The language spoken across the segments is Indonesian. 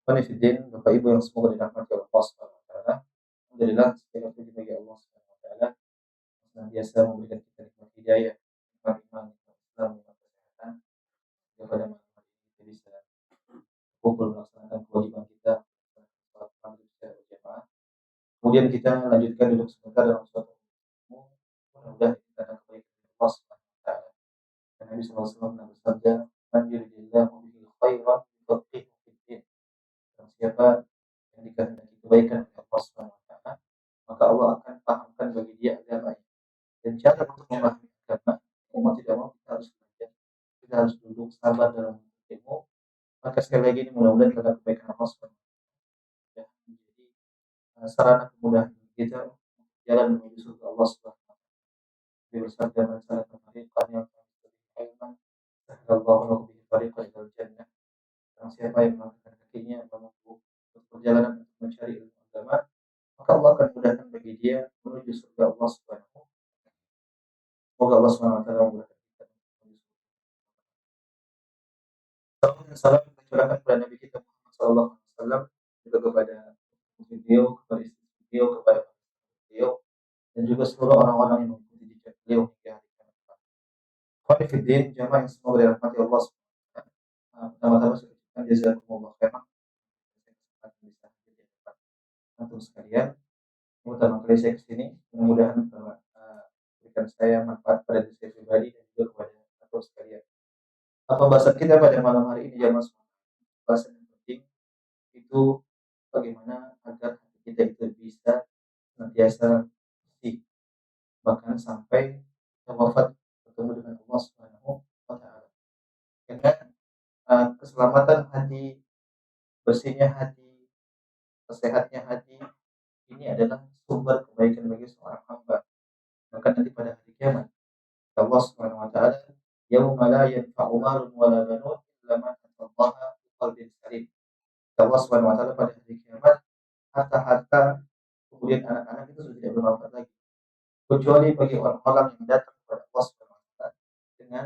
Qanifiddin, Bapak Ibu yang semoga dirahmati oleh Allah Subhanahu wa taala. Alhamdulillah segala puji bagi Allah Subhanahu wa taala yang senantiasa memberikan kita nikmat hidayah, nikmat iman, nikmat Islam, nikmat kesehatan, sehingga pada malam hari ini kita bisa kumpul melaksanakan kewajiban kita salat maghrib secara berjamaah. Kemudian kita lanjutkan duduk sebentar dalam suatu ilmu. Mudah-mudahan kita akan kebaikan dari Allah Subhanahu wa taala. Dan Nabi sallallahu alaihi wasallam pernah bersabda, "Man yuridillahu bihi khairan yufaqihuhu fid din." Dan siapa yang dikehendaki kebaikan oleh Allah Subhanahu wa taala, maka Allah akan pahamkan bagi dia agamanya. Dan cara untuk memahami agama, mau tidak mau kita harus belajar, kita harus duduk sabar dalam ilmu. Maka sekali lagi ini mudah-mudahan karena kebaikan Allah Subhanahu wa taala menjadi sarana kemudahan kita untuk jalan menuju surga Allah Subhanahu wa taala. Dia bersabda, "Man salaka tariqan yaltamisu fihi ilman, sahhalallahu lahu bihi tariqan ilal jannah." Barang siapa yang melangkahkan kakinya menempuh perjalanan untuk mencari ilmu agama, maka Allah akan mudahkan bagi dia menuju surga Allah Subhanahu wa taala. Semoga Allah Subhanahu wa taala memudahkan kita menuju surga. Salam dan salam kita curahkan kepada Nabi kita Muhammad sallallahu alaihi wasallam, juga kepada beliau, kepada istri beliau, kepada beliau, dan juga seluruh orang-orang yang mengikuti jejak beliau hingga hari kiamat. Ikhwani fiddin, jamaah yang semoga dirahmati Allah Subhanahu wa taala. Pertama-tama saya ucapkan jazakumullah khairan bisa hadir di hadapan antum sekalian. Pertama kali saya kesini, mudah-mudahan berikan saya manfaat pada diri saya pribadi dan juga kepada antum sekalian. Pembahasan kita pada malam hari ini jamaah semua, pembahasan yang penting itu bagaimana agar hati kita itu bisa senantiasa bersih, bahkan sampai kita wafat bertemu dengan Allah Subhanahu wa taala. Dengan keselamatan hati, bersihnya hati, sehatnya hati, ini adalah sumber kebaikan bagi seorang hamba. Maka nanti pada hari kiamat Allah Subhanahu wa taala, yauma la yanfa'u malun wala banun illa man atallaha biqalbin salim. Allah Subhanahu wa taala pada hari kiamat, harta-harta kemudian anak-anak itu sudah tidak bermanfaat lagi, kecuali bagi orang-orang yang datang kepada Allah Subhanahu wa taala dengan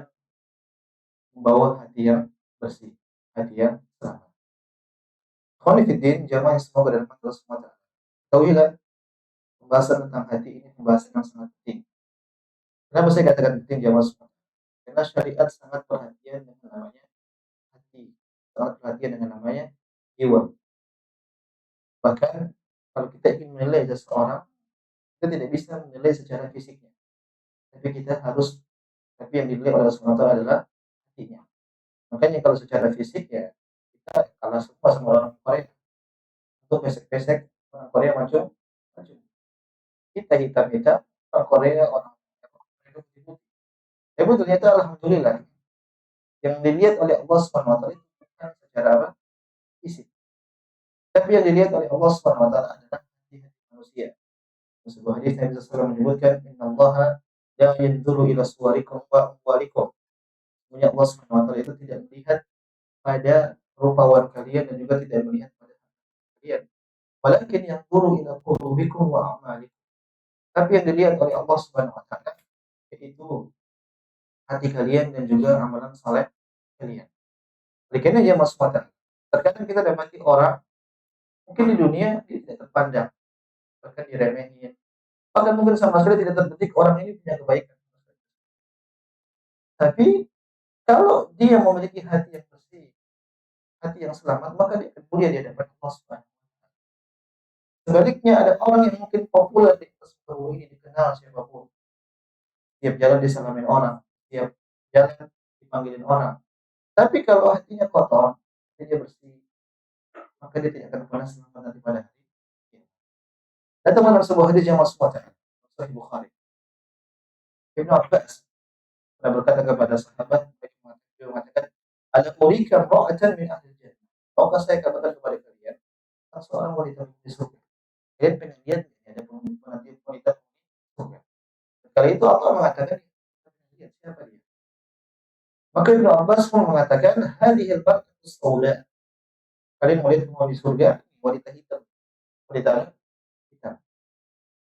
membawa hati yang bersih, hati yang selamat. Ikhwani fiddin, jamaah yang semoga dalam Allah Subhanahu wa taala. Ketahuilah, pembahasan tentang hati ini pembahasan yang sangat penting. Kenapa saya katakan penting jamaah semua? Karena syariat sangat perhatian dengan namanya hati, sangat perhatian dengan namanya jiwa. Bahkan kalau kita ingin menilai seseorang, kita tidak bisa menilai secara fisiknya, tapi yang dinilai oleh Allah Subhanahu wa taala adalah hatinya. Makanya kalau secara fisik ya kita kalah semua sama orang Korea. Untuk pesek-pesek orang Korea macam kita hitam-hitam, orang Korea orang putih. Tapi ternyata alhamdulillah yang dilihat oleh Allah Subhanahu wa taala itu bukan secara apa? Fisik. Tapi yang dilihat oleh Allah Subhanahu wa taala adalah hati manusia. Sebuah hadis Nabi SAW menyebutkan, "Innallaha la yanzuru ila suwarikum wa amwalikum." Sebenarnya Allah Subhanahu wa taala itu tidak melihat pada rupawan kalian dan juga tidak melihat pada kalian. Walakin yanzuru ila qulubikum wa a'malikum. Tapi yang dilihat oleh Allah Subhanahu wa taala yaitu hati kalian dan juga amalan saleh kalian. Oleh karena dia masuk mata. Terkadang kita dapati orang mungkin di dunia dia tidak terpandang, bahkan diremehin, bahkan mungkin sama sekali tidak terbetik orang ini punya kebaikan. Tapi kalau dia memiliki hati yang bersih, hati yang selamat, maka dia akan mulia di hadapan Allah Subhanahu wa taala. Sebaliknya ada orang yang mungkin populer di atas bawah ini, dikenal siapapun. Tiap jalan disalamin orang, tiap jalan dipanggilin orang. Tapi kalau hatinya kotor, hatinya bersih, maka dia tidak akan pernah selamat nanti pada hari kiamat. Datang dalam sebuah hadis yang masuk Sahih Bukhari. Ibnu Abbas pernah berkata kepada sahabat, dia mengatakan, "Ala urika ra'atan min ahli jannah." Maukah saya katakan kepada kalian, seorang wanita di surga. Kalian pengen lihat ada nanti wanita di surga. Kali itu Allah mengatakan, lihat siapa dia. Maka Ibnu Abbas pun mengatakan, hadhil mar'atu sauda. Kalian mau lihat penghuni surga, wanita hitam. Wanita hitam.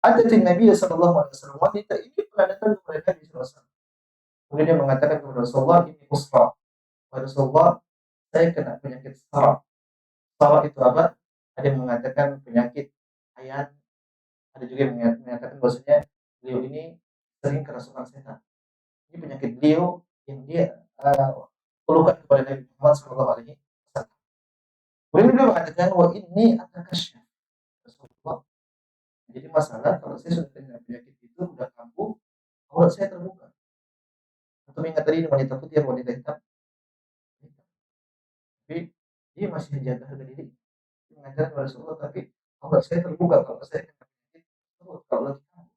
Ada Nabi sallallahu alaihi wasallam, wanita ini pernah datang kepada Nabi sallallahu alaihi wasallam. Kemudian dia mengatakan kepada Rasulullah, ini musra. Rasulullah, saya kena penyakit saraf. Salah itu apa? Ada yang mengatakan penyakit ayan, ada juga yang mengatakan bahwasanya beliau ini sering kerasukan setan. Ini penyakit beliau yang dia keluhkan kepada Nabi Muhammad SAW. Kemudian beliau mengatakan, wah ini akan kasyaf Rasulullah. Jadi masalah kalau saya sudah dengan penyakit itu sudah kambuh, aurat saya terbuka. Atau ingat tadi wanita putih dan wanita hitam, tapi dia masih menjaga harga diri. Dia mengatakan kepada Rasulullah, tapi aurat saya terbuka kalau saya kena penyakit tersebut. Kalau lagi kambuh,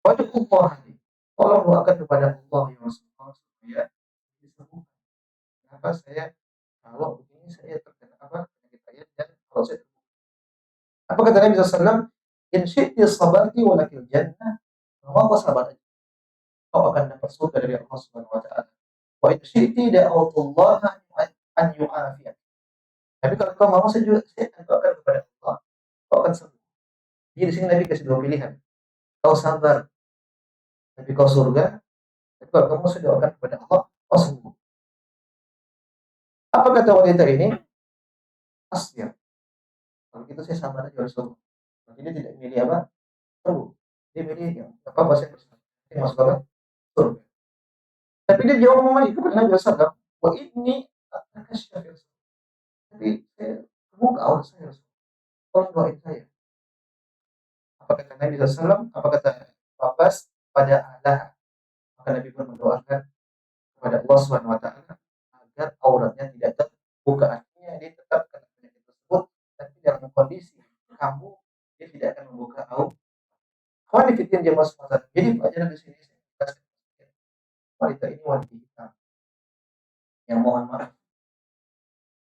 wajib Allah hati. Tolong doakan kepada Allah ya Rasulullah supaya disembuhkan. Kenapa saya kalau begini saya terkena apa penyakit ayat dan kalau saya terbuka. Apa kata Nabi SAW? In syi'ti sabarti walakil jannah. Mau kau sabar aja, kau akan dapat surga dari Allah Subhanahu wa taala. Wa in syi'ti da'awatullah an yu'afiyah. Tapi kalau kau mau saya juga saya akan doakan kepada Allah, kau akan sembuh. Jadi di sini Nabi kasih dua pilihan. Kau sabar, tapi kau surga. Tapi kalau kamu saya doakan kepada Allah, kau sembuh. Apa kata wanita ini? Asbir. Kalau gitu saya sabar aja Rasulullah. Berarti dia tidak milih apa? Sembuh. Dia milih yang apa bahasa Kristen. Dia masuk apa? Surga. Tapi dia jawab lagi kepada Nabi SAW. Wah ini akan syafir. Tapi saya buka aurat saya Rasul. Tolong doain saya. Apa kata Nabi SAW? Apa kata Abbas? Pada Allah. Maka Nabi pun mendoakan kepada Allah Subhanahu Wa Taala agar auratnya tidak terbuka. Artinya dia tetap kena penyakit tersebut, tapi dalam kondisi kamu dia tidak akan membuka aurat. Kualifitin dia masuk masa. Jadi pelajaran di sini wanita ini wanita hitam yang mohon maaf.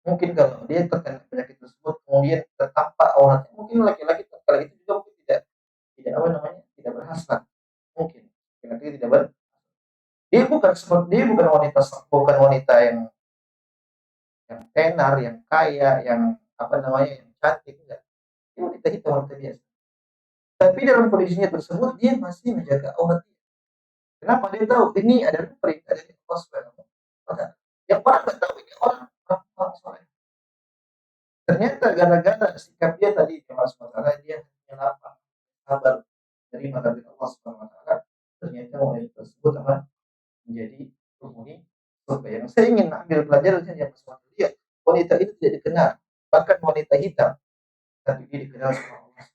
Mungkin kalau dia terkena penyakit tersebut kemudian tertampak auratnya, mungkin laki-laki kala itu juga mungkin tidak apa namanya tidak berhasrat, mungkin laki-laki tidak dia bukan wanita yang tenar, yang kaya, yang apa namanya yang cantik, enggak. Dia wanita hitam, wanita biasa. Tapi dalam kondisinya tersebut dia masih menjaga aurat dia. Kenapa? Dia tahu ini adalah perintah dari Allah Subhanahu wa taala. Yang orang nggak tahu ini orang soleh. Ternyata gara-gara sikap dia tadi Allah Subhanahu wa taala, dia hanya lapang, sabar terima dari Allah Subhanahu wa taala. Ternyata wanita tersebut apa? Menjadi penghuni surga. Yang saya ingin ambil pelajaran yang bersama dia, wanita itu tidak dikenal, bahkan wanita hitam, tapi dia dikenal sama Allah.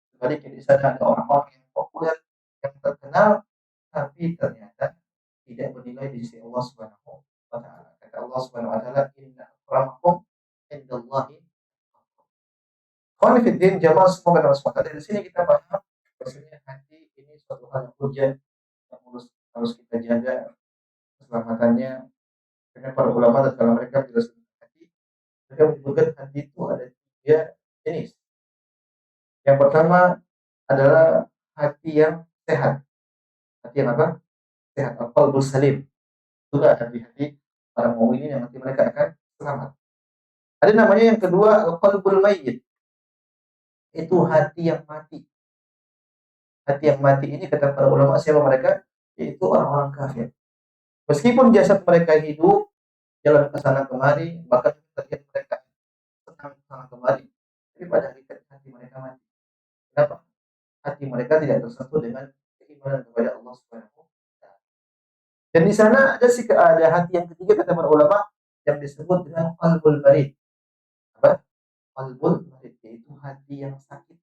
Sebaliknya di sana ada orang-orang yang populer, yang terkenal, tapi ternyata tidak bernilai di sisi Allah Subhanahu wa taala. Kata Allah Subhanahu wa taala, "Inna akramakum indallahi." Khonifuddin jamaah semua pada SWT. Dari sini kita paham bahwasanya hati ini suatu hal yang hujan yang harus kita jaga keselamatannya. Karena para ulama dan kalau mereka menjelaskan hati, mereka menyebutkan hati itu ada tiga jenis. Yang pertama adalah hati yang sehat. Hati yang apa? Sehat. Al-qalbu salim. Juga hati-hati para mukminin yang nanti mereka akan selamat. Ada namanya yang kedua al-qalbul mayyit. Itu hati yang mati. Hati yang mati ini kata para ulama siapa mereka? Yaitu orang-orang kafir. Meskipun jasad mereka hidup, jalan ke sana kemari, bahkan terlihat mereka senang ke sana kemari, tapi pada hakikat hati mereka mati. Kenapa? Hati mereka tidak tersentuh dengan keimanan kepada Allah Subhanahu wa taala. Dan di sana ada hati yang ketiga kata para ulama yang disebut dengan qalbul marid. Apa? Qalbul marid, yaitu hati yang sakit.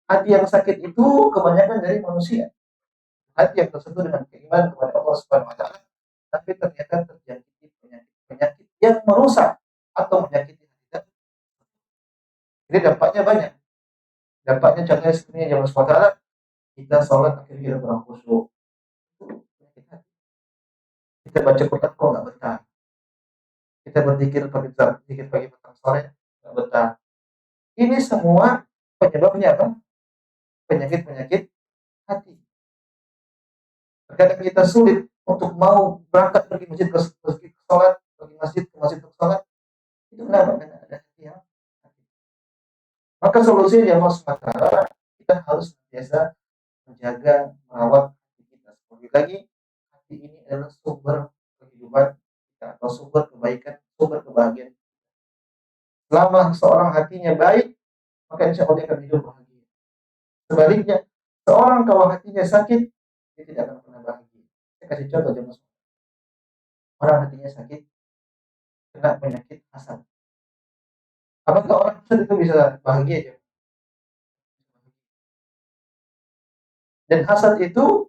Hati yang sakit itu kebanyakan dari manusia. Hati yang tersentuh dengan keimanan kepada Allah Subhanahu wa taala, tapi ternyata terjangkiti penyakit yang merusak atau menyakiti kita. Jadi dampaknya banyak. Dampaknya contohnya seperti yang Allah kita sholat akhirnya kurang khusyuk. Kita baca Quran kok nggak betah. Kita berzikir pagi petang sore nggak betah. Ini semua penyebabnya apa? Penyakit hati. Terkadang kita sulit untuk mau berangkat pergi masjid ke sholat, pergi masjid ke masjid untuk sholat. Itu kenapa? Karena ada hati yang hati. Maka solusinya Allah SWT, kita harus biasa menjaga, merawat hati kita. Sekali lagi, hati ini adalah sumber kehidupan kita atau sumber kebaikan kebahagiaan. Selama seorang hatinya baik, maka insya Allah dia akan hidup bahagia. Sebaliknya, seorang kalau hatinya sakit, dia tidak akan pernah bahagia. Saya kasih contoh jemaah. Orang hatinya sakit, kena penyakit hasad. Apakah orang hasad itu bisa bahagia? Ya? Dan hasad itu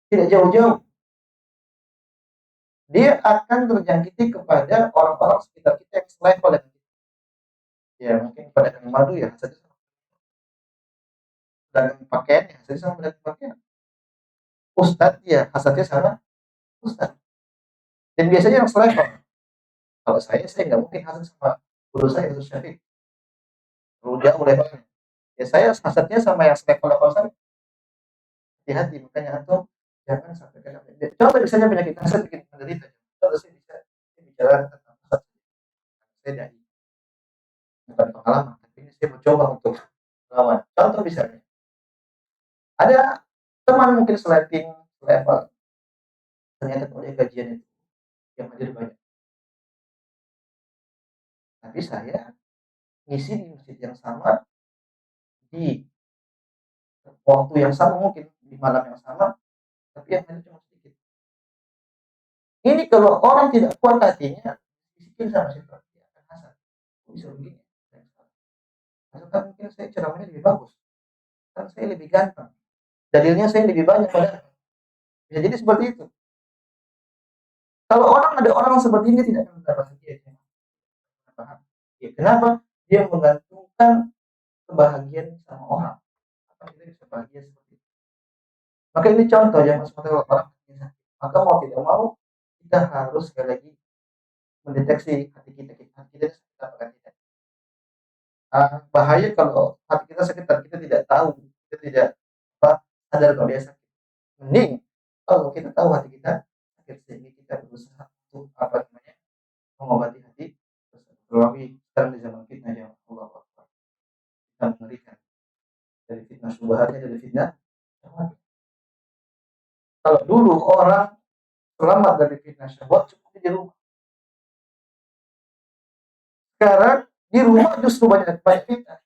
tidak jauh-jauh. Dia akan terjangkiti kepada orang-orang sekitar kita yang selevel dengan kita. Ya mungkin pedagang madu ya hasadnya sama. Pedagang pakaian ya hasadnya sama pedagang pakaian. Ustadz ya hasadnya sama ustadz. Dan biasanya yang selevel. Kalau saya nggak mungkin hasad sama guru saya, Ustaz Syafiq. Kalau jauh levelnya. Ya saya hasadnya sama yang selevel-level saya. Hati-hati, makanya antum jangan sampai kena. Contoh misalnya penyakit hasad bikin menderita. Contoh saya bisa bicara tentang hasad. Saya dari bukan pengalaman, tapi ini saya mencoba untuk melawan. Contoh misalnya, ada teman mungkin seleting level, ternyata kalau dia gajian itu yang hadir banyak. Tapi saya ngisi di masjid yang sama, di waktu yang sama mungkin, di malam yang sama, tapi yang hadir cuma sedikit. Ini kalau orang tidak kuat hatinya, disiplin sama siapa, dia akan hasad. Bisa begini. Karena mungkin saya ceramahnya lebih bagus, kan saya lebih ganteng, dalilnya saya lebih banyak padahal. Bisa jadi seperti itu. Kalau ada orang seperti ini tidak akan bahagia. Ya, kenapa? Dia menggantungkan kebahagiaan sama orang. Apa kita bisa bahagia seperti itu? Maka ini contoh yang maksudnya orang. Maka mau tidak mau kita harus sekali lagi mendeteksi hati kita sakit apa tidak. Bahaya kalau hati kita sakit dan kita tidak tahu, kita tidak sadar kalau dia sakit. Mending kalau kita tahu hati kita sakit sehingga kita berusaha untuk mengobati hati. Terlebih sekarang di zaman fitnah yang Allah Akbar, kita mengerikan dari fitnah syubhatnya, dari fitnah. Kalau dulu orang selamat dari fitnah syahwat cukup di rumah. Sekarang di rumah justru banyak fitnah.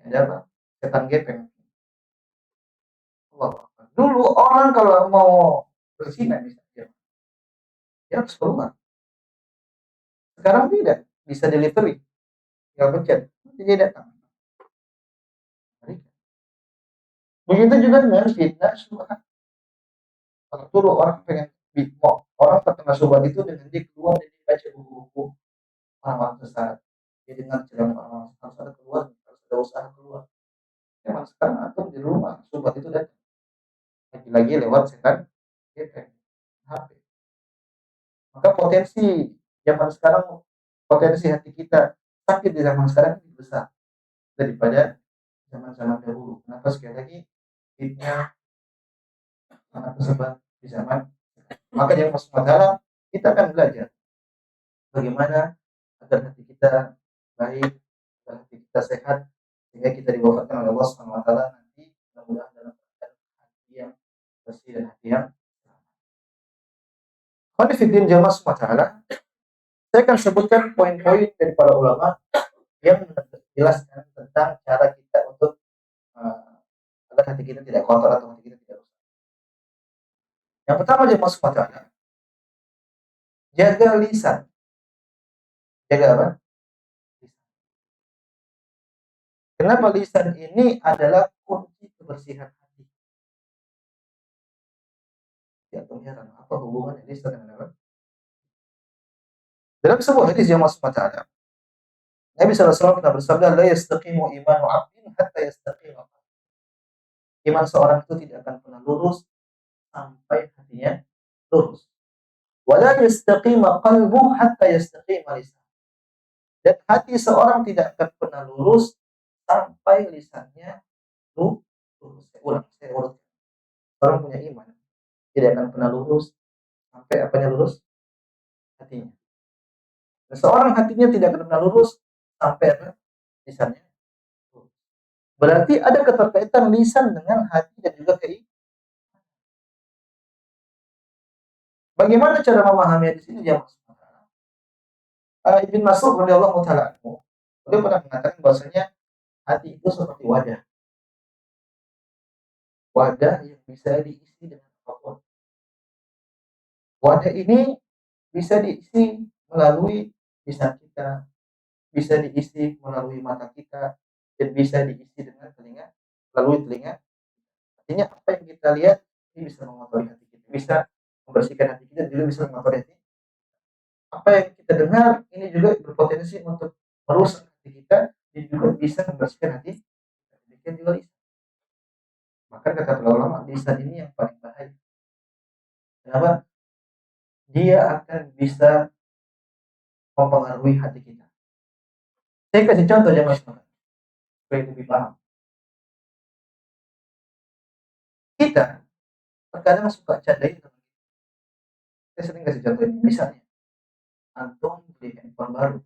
Ada apa? Setan gepeng. Allah. Dulu orang kalau mau berzina misalnya, dia harus keluar. Sekarang tidak, bisa delivery, tinggal pencet, dia datang. Begitu juga dengan fitnah syubhat. Kalau dulu orang pengen orang terkena syubhat itu dengan dia keluar dan dia baca buku-buku orang-orang sesat, dia dengar ceramah orang harus ada keluar, harus ada usaha keluar. Memang sekarang atau di rumah syubhat itu datang lagi-lagi lewat setan HP. Maka potensi zaman sekarang, potensi hati kita sakit di zaman sekarang lebih besar daripada zaman-zaman dahulu. Kenapa? Sekali lagi fitnah sangat tersebar di zaman. Maka yang masalah kita akan belajar bagaimana agar hati kita baik, agar hati kita sehat, sehingga kita diwafatkan oleh Allah Subhanahu Wa Taala nanti mudah-mudahan dalam hati yang bersih dan hati yang Khonifuddin jamaah Subhanahu Wa Taala. Saya akan sebutkan poin-poin dari para ulama yang menjelaskan tentang cara kita untuk agar hati kita tidak kotor atau hati kita tidak rusak. Yang pertama jamaah Subhanahu Wa Taala, jaga lisan. Jaga apa? Kenapa lisan ini adalah kunci kebersihan hati? Ya, heran apa hubungan lisan dengan apa? Dalam sebuah hadis yang masuk Taala, Nabi SAW pernah bersabda, la yastaqimu imanu 'abdin hatta yastaqima. Iman seorang itu tidak akan pernah lurus sampai hatinya lurus. Wa la yastaqima qalbuhu hatta yastaqima lisan. Dan hati seorang tidak akan pernah lurus sampai lisannya lurus. Saya ulang. Orang punya iman tidak akan pernah lurus sampai apanya lurus? Hatinya. Dan seorang hatinya tidak akan pernah lurus sampai apa? Lisannya. Berarti ada keterkaitan lisan dengan hati dan juga keimanan. Bagaimana cara memahami di sini? Ibn Mas'ud radhiyallahu taala anhu, beliau pernah mengatakan bahwasanya hati itu seperti wadah. Wadah yang bisa diisi dengan apapun. Wadah ini bisa diisi melalui lisan kita, bisa diisi melalui mata kita, dan bisa diisi dengan telinga, melalui telinga. Artinya apa yang kita lihat ini bisa mengotori hati kita, bisa membersihkan hati kita, juga bisa mengotori hati. Apa yang kita dengar ini juga berpotensi untuk merusak hati kita, dan juga bisa membersihkan hati. Demikian juga lisan. Maka kata para ulama, lisan ini yang paling bahaya. Kenapa? Dia akan bisa mempengaruhi hati kita. Saya kasih contoh ya mas, supaya lebih paham. Kita terkadang suka candain. Saya sering kasih contoh ini. Misalnya, antum beli handphone baru,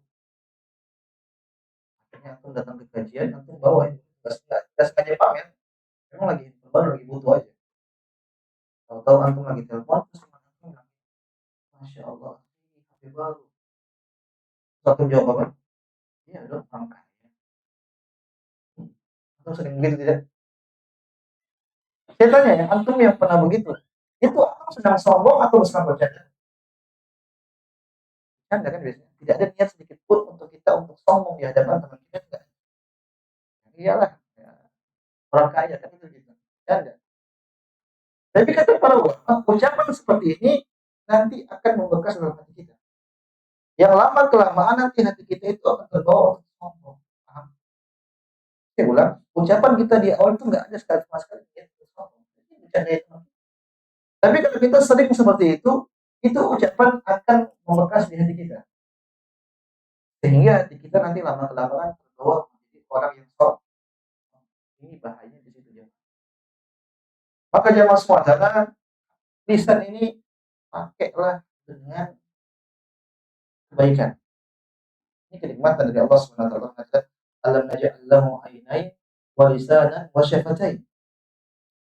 akhirnya antum datang ke kajian, antum bawa handphone, nggak sengaja pamer, memang lagi handphone baru, lagi butuh aja. Tahu-tahu antum lagi telepon, terus teman antum bilang, Masya Allah, HP baru. Satu jawab apa? Iya dong, orang kaya. Antum sering begitu tidak? Saya tanya ya, antum yang pernah begitu, itu antum sedang sombong atau sedang bercanda? Kan kan biasanya tidak ada niat sedikit pun untuk kita untuk sombong di hadapan teman kita. Tidak. Iyalah, ya, orang kaya kan itu gitu. Canda. Tapi kata para ulama, ucapan seperti ini nanti akan membekas dalam hati kita. Yang lama kelamaan nanti hati kita itu akan terbawa untuk sombong. Paham? Saya ulang, ucapan kita di awal itu nggak ada sekali sama sekali ya, sombong. Ini bercanda itu. Tapi kalau kita sering seperti itu ucapan akan membekas di hati kita. Sehingga hati kita nanti lama kelamaan terbawa menjadi orang yang sombong. Ini bahayanya di situ ya. Maka jamaah semua lisan ini pakailah dengan kebaikan. Ini kenikmatan dari Allah Subhanahu wa taala. Alam naj'al lahu ainain wa lisanan wa syafatain.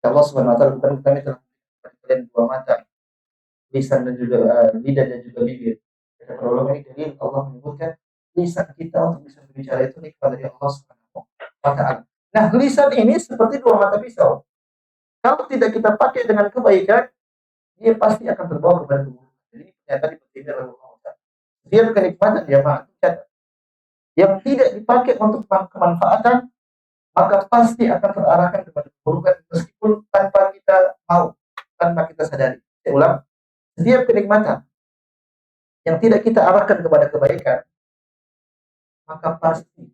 Allah Subhanahu wa taala bukan kami telah memberikan kalian dua mata, lisan dan juga lidah dan juga bibir. Kata para ulama ini dalil Allah menyebutkan lisan kita untuk bisa berbicara itu nikmat dari Allah Subhanahu wa taala. Nah, lisan ini seperti dua mata pisau. Kalau tidak kita pakai dengan kebaikan, dia pasti akan terbawa kepada keburukan. Jadi ternyata dipentingkan oleh Allah. Setiap kenikmatan jamaah yang tidak dipakai untuk kemanfaatan, maka pasti akan terarahkan kepada keburukan meskipun tanpa kita mau, tanpa kita sadari. Saya ulang, setiap kenikmatan yang tidak kita arahkan kepada kebaikan, maka pasti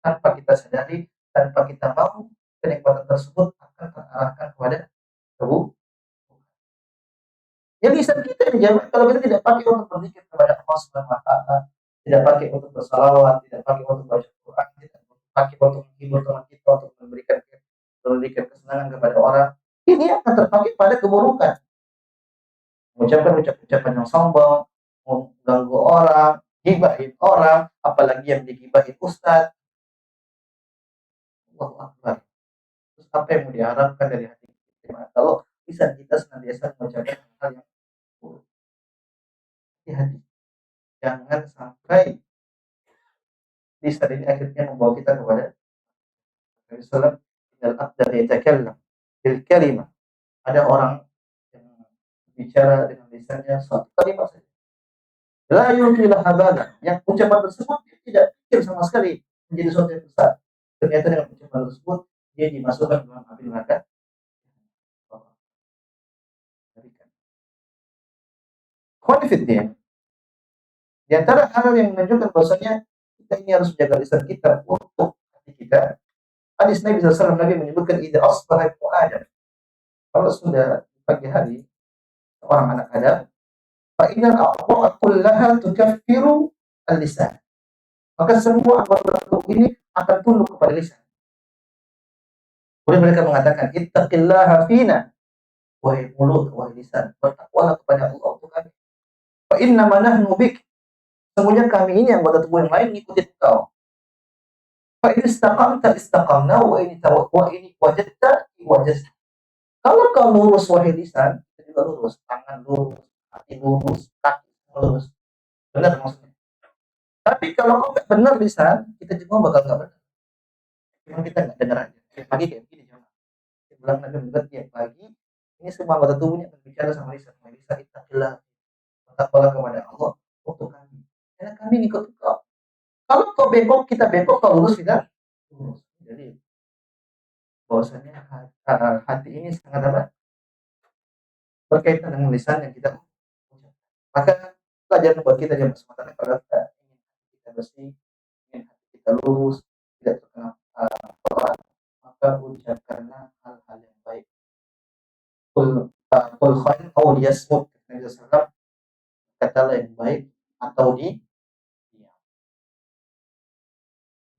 tanpa kita sadari, tanpa kita mau, kenikmatan tersebut akan terarahkan kepada keburukan. Ya lisan kita ini jamaah, kalau kita tidak pakai untuk berzikir kepada Allah Subhanahu wa taala, tidak pakai untuk bersalawat, tidak pakai untuk baca Quran, tidak pakai untuk menghibur teman kita, untuk memberikan kesenangan kepada orang, ini akan terpakai pada keburukan. Mengucapkan ucapan yang sombong, mengganggu orang, gibahin orang, apalagi yang digibahin ustaz. Allahu Akbar. Terus apa yang mau diharapkan dari hati kita? Kalau lisan kita senantiasa mengucapkan hal yang buruk. Hati-hati. Jangan sampai lisan ini akhirnya membawa kita kepada Nabi Sallam. Innal abda yatakallam bil kalimah. Ada orang yang bicara dengan lisannya satu kalimat saja. La yulqi laha balan. Yang ucapan tersebut dia tidak pikir sama sekali menjadi sesuatu yang besar. Ternyata dengan ucapan tersebut dia dimasukkan dalam api neraka. Khonifiddin. Di antara hal yang menunjukkan bahwasanya kita ini harus menjaga lisan kita untuk hati kita. Hadis Nabi SAW Nabi menyebutkan idza asbaha Adam. Kalau sudah pagi hari seorang anak Adam, fa innal a'dha'a kullaha tukaffiru al-lisan. Maka semua anggota tubuh ini akan tunduk kepada lisan. Kemudian mereka mengatakan, ittaqillaha fina, wahai mulut, wahai lisan, bertakwalah kepada Allah untuk kami. Fa inna ma nahnu bik, sesungguhnya kami ini anggota tubuh yang lain ngikutin engkau. Fa in istaqamta istaqamna wa in wajadta wajadta. Kalau kau lurus wahai lisan, kita juga lurus, tangan lurus, hati lurus, kaki lurus. Benar maksudnya. benar lisan, kita semua bakal nggak benar. Cuma kita nggak dengar aja. Kayak pagi kayak begini cuma. Bilang Nabi benar tiap pagi. Ini semua anggota tubuhnya berbicara sama lisan. Lisan kita jelas. Bertakwalah kepada Allah untuk kami. Karena kami ikut kau. Kalau kau bengkok, kita bengkok. Kau lurus, kita lurus. Jadi bahwasanya hati ini sangat apa? Berkaitan dengan lisan yang kita ucapkan. Maka pelajaran buat kita jemaah sementara kalau kita ingin kita bersih, ingin hati kita lurus, tidak terkena maka ucapkanlah hal-hal yang baik. Qul khair aw liyasmut, Nabi sallallahu katalah yang baik atau diam.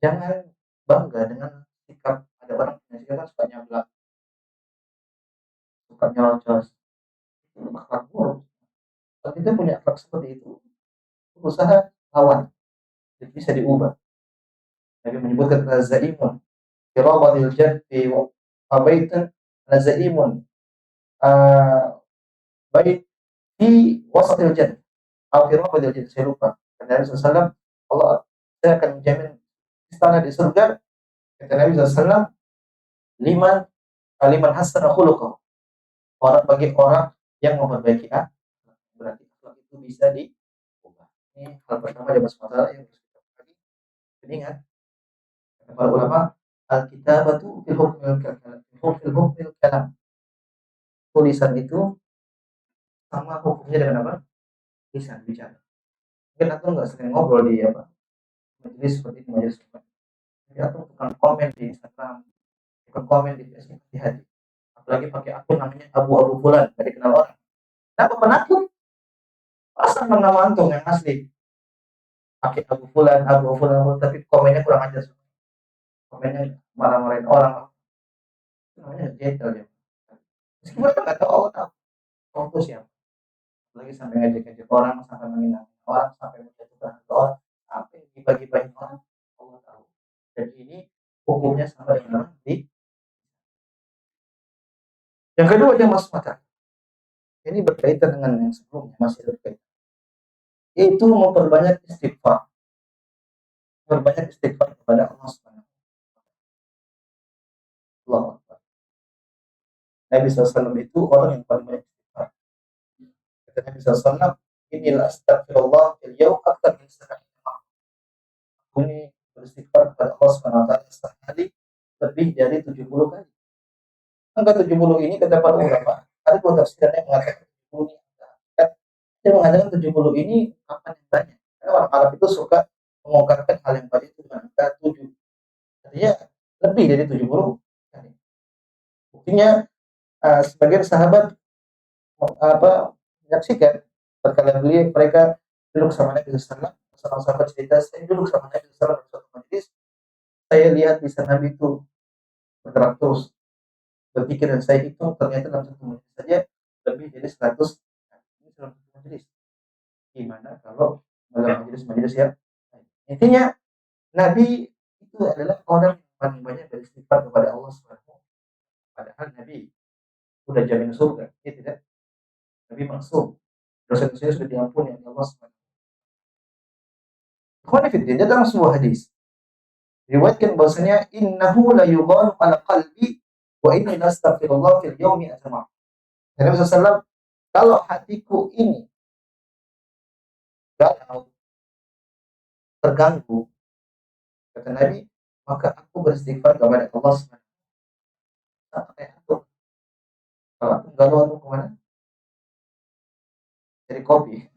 Jangan bangga dengan sikap, ada orang punya sikap kan suka nyablak, suka nyerocos, itu akhlak buruk. Kalau kita punya akhlak seperti itu, berusaha lawan, jadi bisa diubah. Nabi menyebutkan zaimun firabadil jaddi wa baitan zaimun bait di wasatil jannah atau firabadil jaddi, saya lupa. Kata Nabi sallallahu, Allah, saya akan menjamin istana di surga. Kata Nabi sallallahu, liman hasana khuluquh, orang bagi orang yang memperbaiki akhlak. Berarti akhlak itu bisa diubah. Ini hal pertama dari masalah yang harus kita pahami. Jadi ingat, kata para ulama, al-kitabatu fil hukmil kalam. Tulisan itu sama hukumnya dengan apa? Lisan, bicara. Mungkin aku nggak sering ngobrol di majelis seperti ini, majelis seperti ini. Jadi aku tukang komen di Instagram, tukang komen di Facebook, di hati. Apalagi pakai akun namanya Abu Fulan, dari kenal orang. Kenapa penakut? Pasang nama antum yang asli. Pakai Abu Fulan, tapi komennya kurang ajar. Komennya marah-marahin orang. Namanya jentel ya. Meskipun kita nggak tahu Allah tahu itu siapa. Lagi sampai ngajak-ngajak orang, sampai menghina orang, sampai menjatuhkan orang, sampai dibagi-bagi orang, Allah tahu. Dan ini hukumnya sama dengan di. Yang kedua dia masuk mata. Ini berkaitan dengan yang sebelumnya, masih berkaitan. Itu memperbanyak istighfar. Berbanyak istighfar kepada Allah Subhanahu wa taala. Nabi SAW itu orang yang paling banyak istighfar. Kata Nabi SAW, inilah astagfirullah fil yaum aktar min 70 kali. Ini beristighfar kepada Allah Subhanahu wa taala sehari lebih dari 70 kali. Angka 70 ini kata para ulama, ada dua tafsiran yang mengatakan 70 ini dia mengatakan 70 ini kapan yang banyak. Karena orang Arab itu suka mengungkapkan hal yang banyak itu dengan angka 7. Artinya lebih dari 70 kali. Buktinya sebagian sahabat menyaksikan berkala mereka duduk sama Nabi Sallallahu. Seorang sahabat cerita, saya duduk sama Nabi Sallallahu di suatu majelis, saya lihat lisan Nabi itu bergerak terus, berpikir, dan saya hitung ternyata dalam satu majelis saja lebih dari 100. Ini dalam satu majelis. Gimana kalau dalam majelis-majelis ya? Intinya Nabi itu adalah orang yang paling banyak beristighfar kepada Allah Subhanahu. Padahal Nabi sudah jamin surga, ya tidak? Nabi maksum, dosa-dosanya sudah diampuni oleh Allah Subhanahu. Khonifuddin, dalam sebuah hadis riwayatkan bahwasanya innahu la yughanu ala qalbi wa inni lastaghfirullah fil yaumi ajma'. Nabi sallallahu, kalau hatiku ini galau, terganggu, kata Nabi, maka aku beristighfar kepada Allah Subhanahu. Sampai aku kalau aku galau, aku kemana? Cari kopi.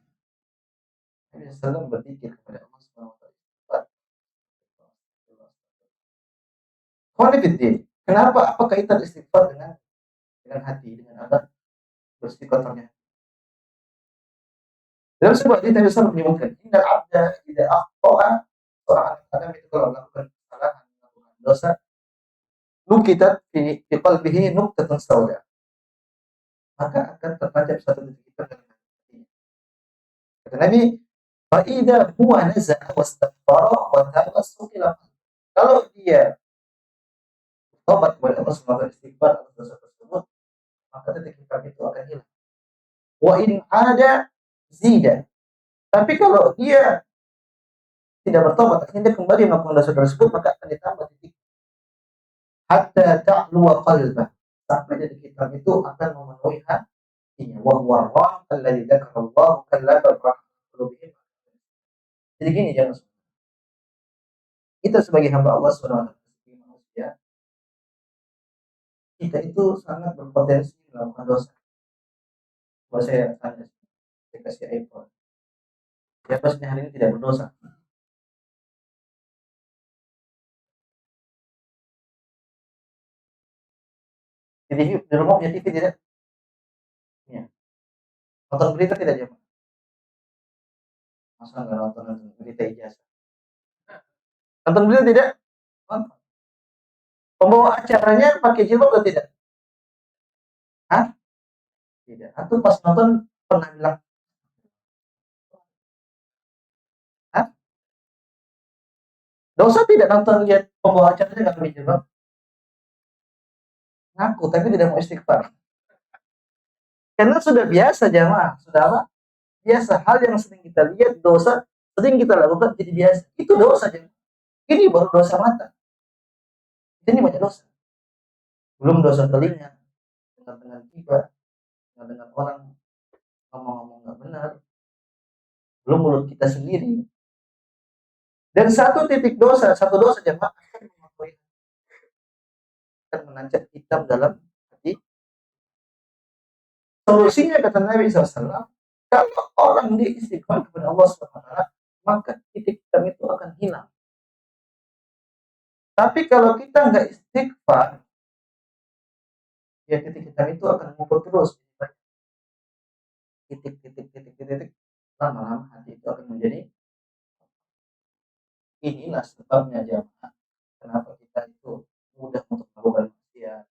Nabi sallallahu berzikir kepada Allah Subhanahu wa taala. Khonifuddin, kenapa? Apa kaitan istighfar dengan hati, dengan apa? Beristighfarnya. Dalam sebuah hadis Nabi SAW menyebutkan, innal abda idza akhta'a, seorang Adam itu kalau melakukan kesalahan, melakukan dosa, nukitat fi qalbihi nuqtatun sauda, maka akan terpanjat satu titik dalam hatinya. Kata Nabi, fa idza huwa naza'a wastaghfara wa taba suqila. Kalau dia tobat kepada Allah SWT, istighfar atas dosa tersebut, maka titik hitam itu akan hilang. Wa in ada zida. Tapi kalau dia tidak bertobat, akhirnya dia kembali melakukan dosa tersebut, maka akan ditambah titik hatta ta'luwa qalbah, sampai dari kitab itu akan memenuhi hatinya. Wa huwa ar-rah alladzi dzakarallahu kallaba qulubihim. Jadi gini jangan, kita sebagai hamba Allah Subhanahu wa taala, manusia, kita itu sangat berpotensi melakukan dosa. Kalau saya tanya, saya kasih iPhone, siapa sih hari ini tidak berdosa? Jadi di rumah punya TV tidak? Ya. Nonton berita tidak jam? Masa nggak nonton berita ijazah? Nonton berita tidak? Nonton. Pembawa acaranya pakai jilbab atau tidak? Hah? Tidak. Atau pas nonton pernah bilang, hah? Dosa tidak nonton lihat pembawa acaranya nggak pakai jilbab? Ngaku tapi tidak mau istighfar. Karena sudah biasa jamaah, sudah apa? Biasa, hal yang sering kita lihat dosa, sering kita lakukan jadi biasa. Itu dosa jamaah. Ini baru dosa mata. Ini banyak dosa. Belum dosa telinga, dengan tiba, dengan orang ngomong-ngomong nggak benar, belum mulut kita sendiri. Dan satu titik dosa, satu dosa jemaah akan menancap hitam dalam hati. Solusinya kata Nabi SAW, kalau orang dia istighfar kepada Allah SWT, maka titik hitam itu akan hilang. Tapi kalau kita nggak istighfar, ya titik hitam itu akan ngumpul terus. Titik, lama-lama hati itu akan menjadi. Inilah sebabnya jemaah, kenapa kita itu mudah untuk melakukan maksiat.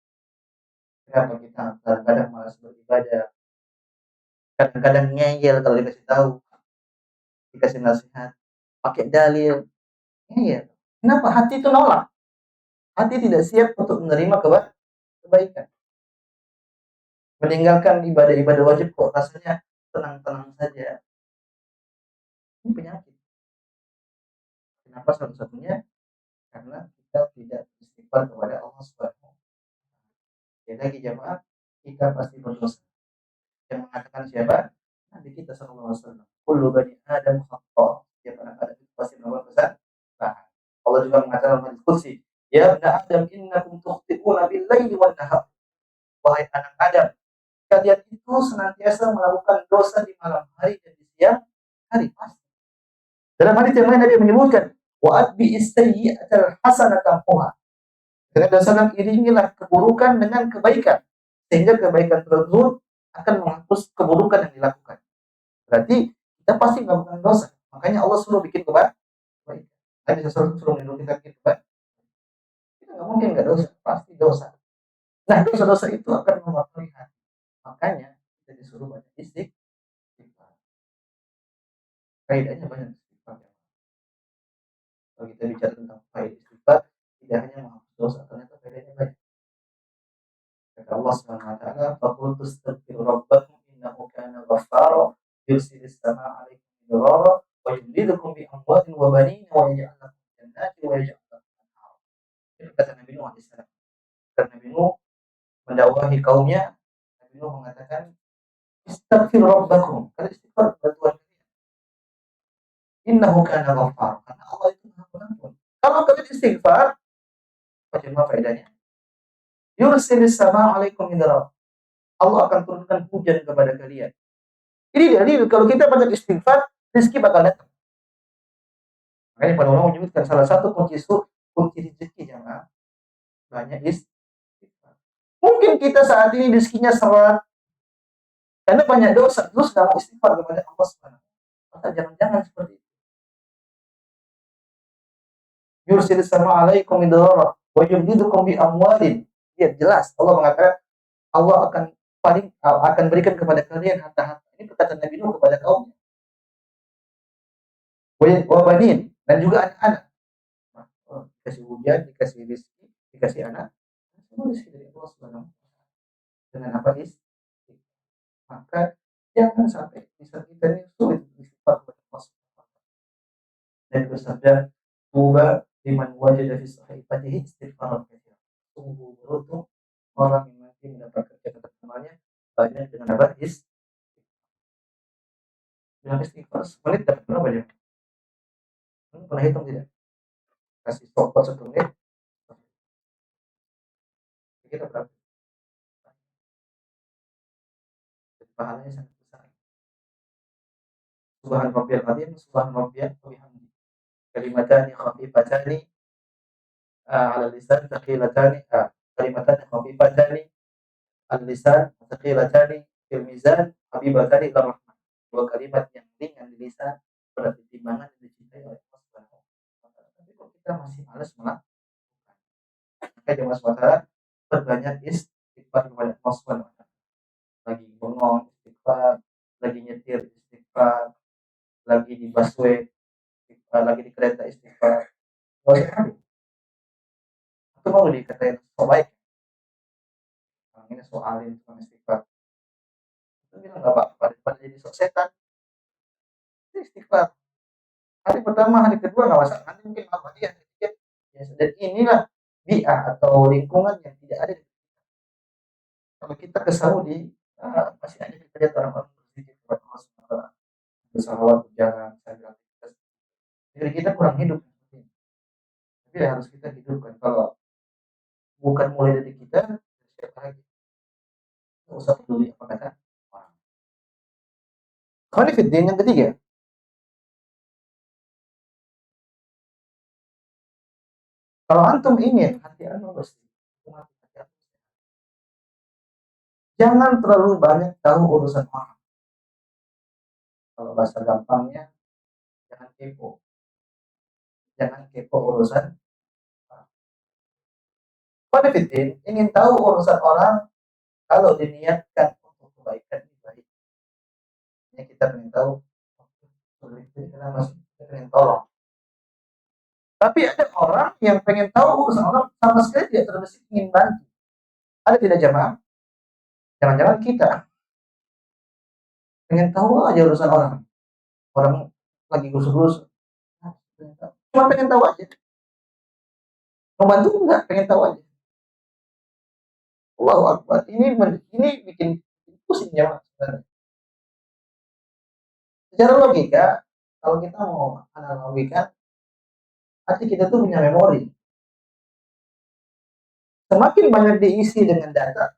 Kenapa kita kadang-kadang malas beribadah, kadang-kadang ngeyel kalau dikasih tahu, dikasih nasihat, pakai dalil, ngeyel. Kenapa? Hati itu nolak. Hati tidak siap untuk menerima kebaikan. Meninggalkan ibadah-ibadah wajib kok rasanya tenang-tenang saja. Ini penyakit. Kenapa? Satu-satunya karena kita tidak istighfar kepada Allah Subhanahu. Jadi lagi jamaah, kita pasti berdosa. Yang mengatakan siapa? Nabi kita sallallahu alaihi wasallam. Kullu bani Adam khata'. Setiap anak Adam itu pasti melakukan kesalahan. Allah juga mengatakan dalam hadis qudsi, ya bani Adam innakum tukhti'una bil-laili wan-nahar. Wahai anak Adam, kalian itu senantiasa melakukan dosa di malam hari dan di siang hari. Pasti. Dalam hadis yang lain Nabi menyebutkan, wa atbi as-sayyi'atal hasanata tamhuha. Dengan dosa iringilah keburukan dengan kebaikan, sehingga kebaikan tersebut akan menghapus keburukan yang dilakukan. Berarti kita pasti melakukan dosa. Makanya Allah suruh bikin kebaikan. Tadi suruh melindungi kita bikin kebaikan. Kita nggak mungkin nggak dosa, pasti dosa. Nah dosa-dosa itu akan mempengaruhi hati. Makanya kita disuruh banyak istighfar. Faedahnya banyak istighfar. Kalau kita bicara tentang faedah istighfar, tidak hanya menghapus dosa, ternyata faedahnya banyak. Kata Allah Subhanahu wa taala, "Faqul tastaghfiru rabbakum innahu kana ghaffara yursilis samaa'a 'alaikum midrara wa yumdidukum bi amwalin wa banin wa yaj'al lakum jannatin wa yaj'al lakum anhara." Itu kata Nabi Nuh alaihi salam. Karena Nabi Nuh mendakwahi kaumnya, Nabi Nuh mengatakan, "Istaghfiru rabbakum." Kalian istighfar kepada Tuhan kalian. Innahu kana ghaffara. Karena Allah itu Maha Pengampun. Kalau kalian istighfar, apa faedahnya? Yursilis samaa'a 'alaikum midrara. Allah akan turunkan hujan kepada kalian. Ini dalil kalau kita banyak istighfar, rezeki bakal datang. Makanya para ulama menyebutkan salah satu kunci rezeki jamaah banyak istighfar. Mungkin kita saat ini rezekinya seret karena banyak dosa, terus nggak mau istighfar kepada Allah Subhanahu. Maka jangan-jangan seperti itu. Yursilis samaa'a 'alaikum midrara wa yumdidukum bi amwalin. Ya jelas Allah mengatakan Allah akan berikan kepada kalian harta-harta. Ini perkataan Nabi Nuh kepada kaumnya. Wa banin, dan juga anak-anak. Dikasih hujan, dikasih rezeki, dikasih anak, semua rezeki dari Allah Subhanahu. Dengan apa maka jangan sampai bisa kita ini sulit beristighfar kepada Allah Subhanahu. Dan bersabda, "Tuba liman wajada fi sahifatihi istighfaran katsiran." Sungguh beruntung orang yang nanti mendapatkan catatan amalnya banyak dengan apa? Dengan istighfar. Semenit dapat berapa ya? Pernah hitung tidak? Kasih stopwatch 1 menit, kira berapa? Pahalanya sangat besar. Subhan rabbiyal azim, subhan rabbiyal bihamdi. Kalimatani khafifatani 'ala lisan thaqilatani kalimatani khafifatani 'ala lisan thaqilatani fil mizan habibatani ila rahman. Dua kalimat yang ringan di lisan berat di timbangan dan dicintai oleh Allah Subhanahu wa taala. Tapi kok kita masih malas melakukan? Maka jemaah saudara, perbanyak istighfar kepada Allah Subhanahu wa taala. Lagi bengong istighfar, lagi nyetir istighfar, lagi di busway istighfar, lagi di kereta istighfar. Gak usah hari. Itu mau dikatain so baik. Orang ini soalin tukang istighfar. Itu bilang gak apa-apa, daripada jadi sok setan. Itu istighfar. Hari pertama, hari kedua gak masalah. Nanti mungkin lama dia. Dan inilah bi'ah atau lingkungan yang tidak ada di kita. Kalau kita ke Saudi, masih ada kita lihat orang-orang berzikir kepada Allah SWT. Bersalawat, berjalan, sambil aktivitas. Jadi kita kurang hidup. Tapi harus kita hidupkan. Kalau bukan mulai dari kita, siapa lagi? Nggak usah peduli apa kata orang. Khalifuddin yang ketiga, kalau antum ingin hati antum bersih, jangan terlalu banyak tahu urusan orang. Kalau bahasa gampangnya, jangan kepo. Jangan kepo urusan orang. Khalifuddin ingin tahu urusan orang kalau diniatkan untuk kebaikan ini baik. Ini kita ingin tahu, kenapa sih kita ingin tolong. Tapi ada orang yang pengen tahu urusan orang sama sekali tidak terbesit ingin bantu. Ada tidak jamaah? Jangan-jangan kita pengen tahu aja urusan orang. Orang lagi gusur-gusur. Cuma pengen tahu aja. Mau bantu enggak? Pengen tahu aja. Allahu Akbar. Ini bikin pusing jamaah. Secara logika, kalau kita mau analogikan, hati kita tuh punya memori. Semakin banyak diisi dengan data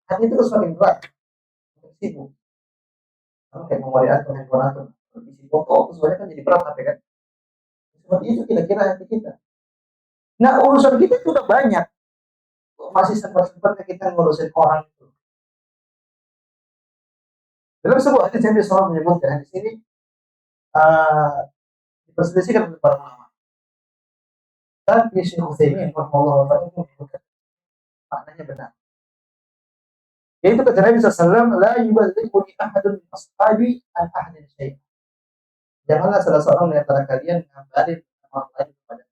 hati itu semakin berat, sibuk. Kayak memori atau handphone atau isi foto, sebenarnya kan jadi berat tapi kan. Seperti itu kira-kira hati kita. Nah urusan kita sudah banyak, masih sempat-sempatnya kita ngurusin orang itu. Dalam sebuah hadis Nabi SAW menyebutkan di sini diperselisihkan oleh para ulama. Tapi Syekh Utsaimin rahimahullah taala menyebutkan maknanya benar. Yaitu kata Nabi SAW, la yuballighu ahadun min ashabi an ahadin syai'. Janganlah salah seorang di antara kalian mengabarin orang lain kepada.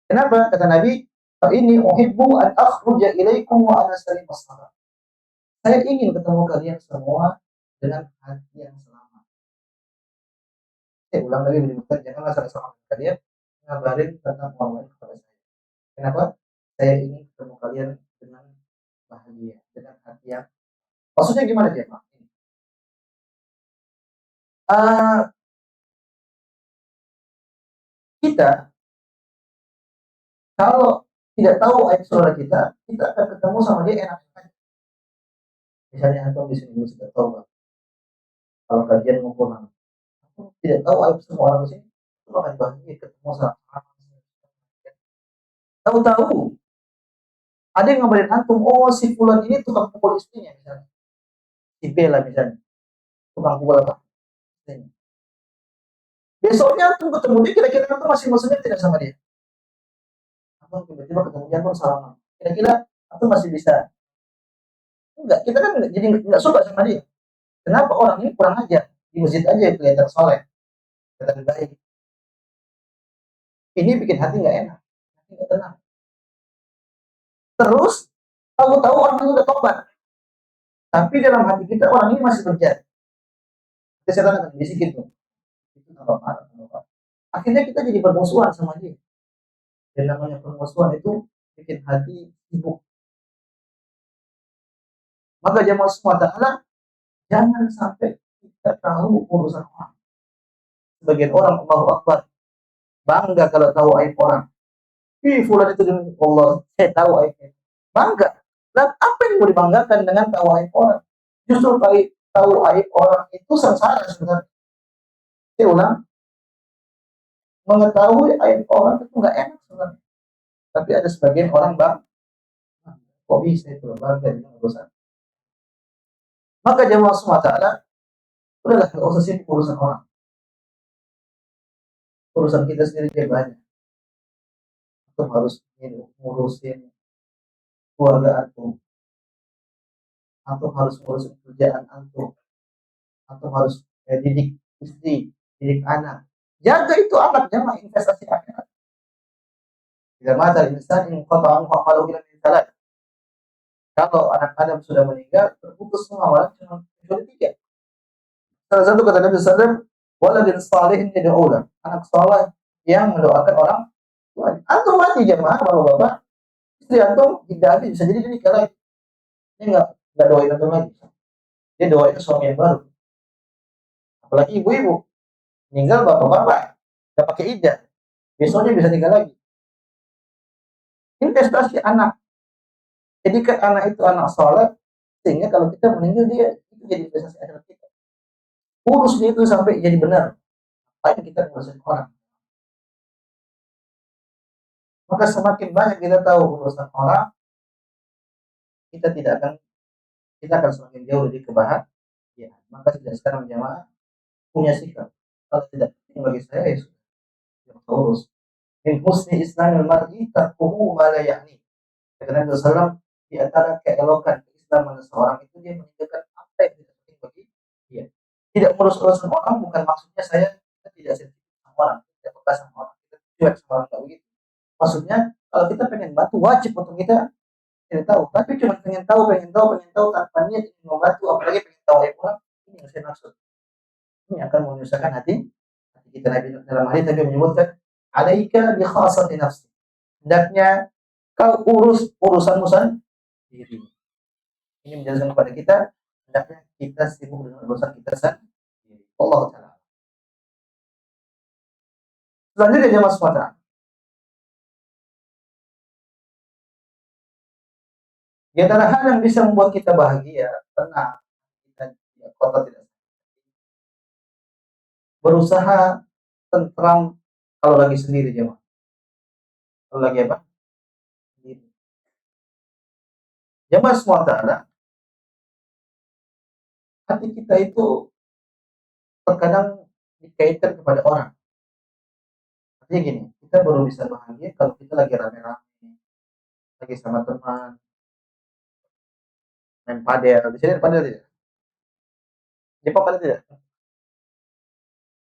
Kenapa? Kata Nabi, fa inni uhibbu an akhruja ilaikum wa ana salim as-salam. Saya ingin ketemu kalian semua dengan hati yang selamat. Saya ulang lagi menyebutkan, janganlah salah seorang dari kalian mengabarin tentang orang lain kepada saya. Kenapa? Saya ingin ketemu kalian dengan bahagia, dengan hati yang. Maksudnya gimana dia, Pak? Kita kalau tidak tahu aib saudara kita akan ketemu sama dia enak-enak. Misalnya antum di sini tidak tahu, Pak. Kalau kajian mau pulang, aku tidak tahu aib semua orang di sini, itu akan bahagia ketemu sama orang. Tahu-tahu ada yang ngabarin antum, oh si fulan ini tukang pukul istrinya misalnya, si Bella misalnya, tukang pukul apa? Istrinya. Besoknya antum ketemu dia, kira-kira antum masih maksudnya tidak sama dia? Antum tiba-tiba ketemu dia, antum salaman. Kira-kira antum masih bisa? Enggak, kita kan jadi nggak suka sama dia. Kenapa? Orang ini kurang ajar, di masjid aja kelihatan soleh, kelihatan baik. Ini bikin hati nggak enak, hati nggak tenang. Terus tahu-tahu orang itu udah tobat, tapi dalam hati kita orang ini masih berjalan. Kita setan akan bisikin tuh, itu tambah parah, tambah parah. Akhirnya kita jadi bermusuhan sama dia. Dan namanya permusuhan itu bikin hati sibuk. Maka jamaah semua ta'ala, jangan sampai kita tahu urusan orang. Sebagian orang, Allahu Akbar, bangga kalau tahu aib orang. Fulan itu demi Allah, saya tahu aibnya. Bangga. Dan apa yang mau dibanggakan dengan tahu aib orang? Justru tahu aib orang itu sengsara sebenarnya. Saya ulang, mengetahui aib orang itu nggak enak sebenarnya. Tapi ada sebagian orang kok bisa itu bangga dengan urusan. Maka jamaah semua ta'ala, udahlah nggak usah sibuk urusan orang. Urusan kita sendiri dia banyak. Antum harus ngurusin keluarga antum harus ngurusin kerjaan antum harus didik istri, didik anak. Jaga itu anak, jangan investasi akhirat. Bila mata insan in qata'an amalu ila min salat. Kalau anak Adam sudah meninggal, terputus semua amalan kecuali 3. Salah satu kata Nabi sallallahu alaihi wasallam, waladin salihin yad'ulah. Anak saleh yang mendoakan orang tua. Antum mati jemaah bapak-bapak, istri antum tidak bisa jadi nikah lagi. Dia enggak doain antum lagi. Dia doain suami yang baru. Apalagi ibu-ibu meninggal bapak-bapak enggak pakai iddah. Besoknya bisa nikah lagi. Investasi anak. Jadikan anak itu anak saleh sehingga kalau kita meninggal dia itu jadi investasi akhirat kita. Urus dia itu sampai jadi benar. Apa yang kita ngurusin orang. Maka semakin banyak kita tahu urusan orang, kita akan semakin jauh dari kebahagiaan. Maka tidak sekarang jamaah punya sikap. Kalau tidak ini bagi saya ya sudah. Yang urus. Min husni islamil mar'i tarkuhu ma la ya'ni. Kata Nabi sallallahu di antara keelokan keislaman seseorang itu dia meninggalkan apa yang tidak penting bagi dia. Tidak mengurus urusan orang bukan maksudnya saya tidak sensitif sama orang, tidak peka sama orang, kita cuek sama orang, tidak begitu. Maksudnya kalau kita pengen bantu wajib untuk kita cari tahu, tapi cuma pengen tahu tanpa niat ingin membantu, apalagi pengen tahu aib orang, ini yang saya maksud. Ini akan menyusahkan hati kita. Nabi dalam hadis tadi menyebutkan, alaika bi khassati nafsi. Hendaknya kau urus urusanmu sendiri. Ini menjelaskan kepada kita, hendaknya kita sibuk dengan urusan kita sendiri. Allah Ta'ala. Selanjutnya jemaah sekalian. Di antara hal yang bisa membuat kita bahagia, tenang, kita tidak kotor, tidak berusaha tentram kalau lagi sendiri jemaah. Kalau lagi apa? Sendiri. Jemaah semua ta'ala, hati kita itu terkadang dikaitkan kepada orang. Artinya gini, kita baru bisa bahagia kalau kita lagi rame-rame, lagi sama teman, main padel. Di sini ada padel tidak? Jepang padel tidak?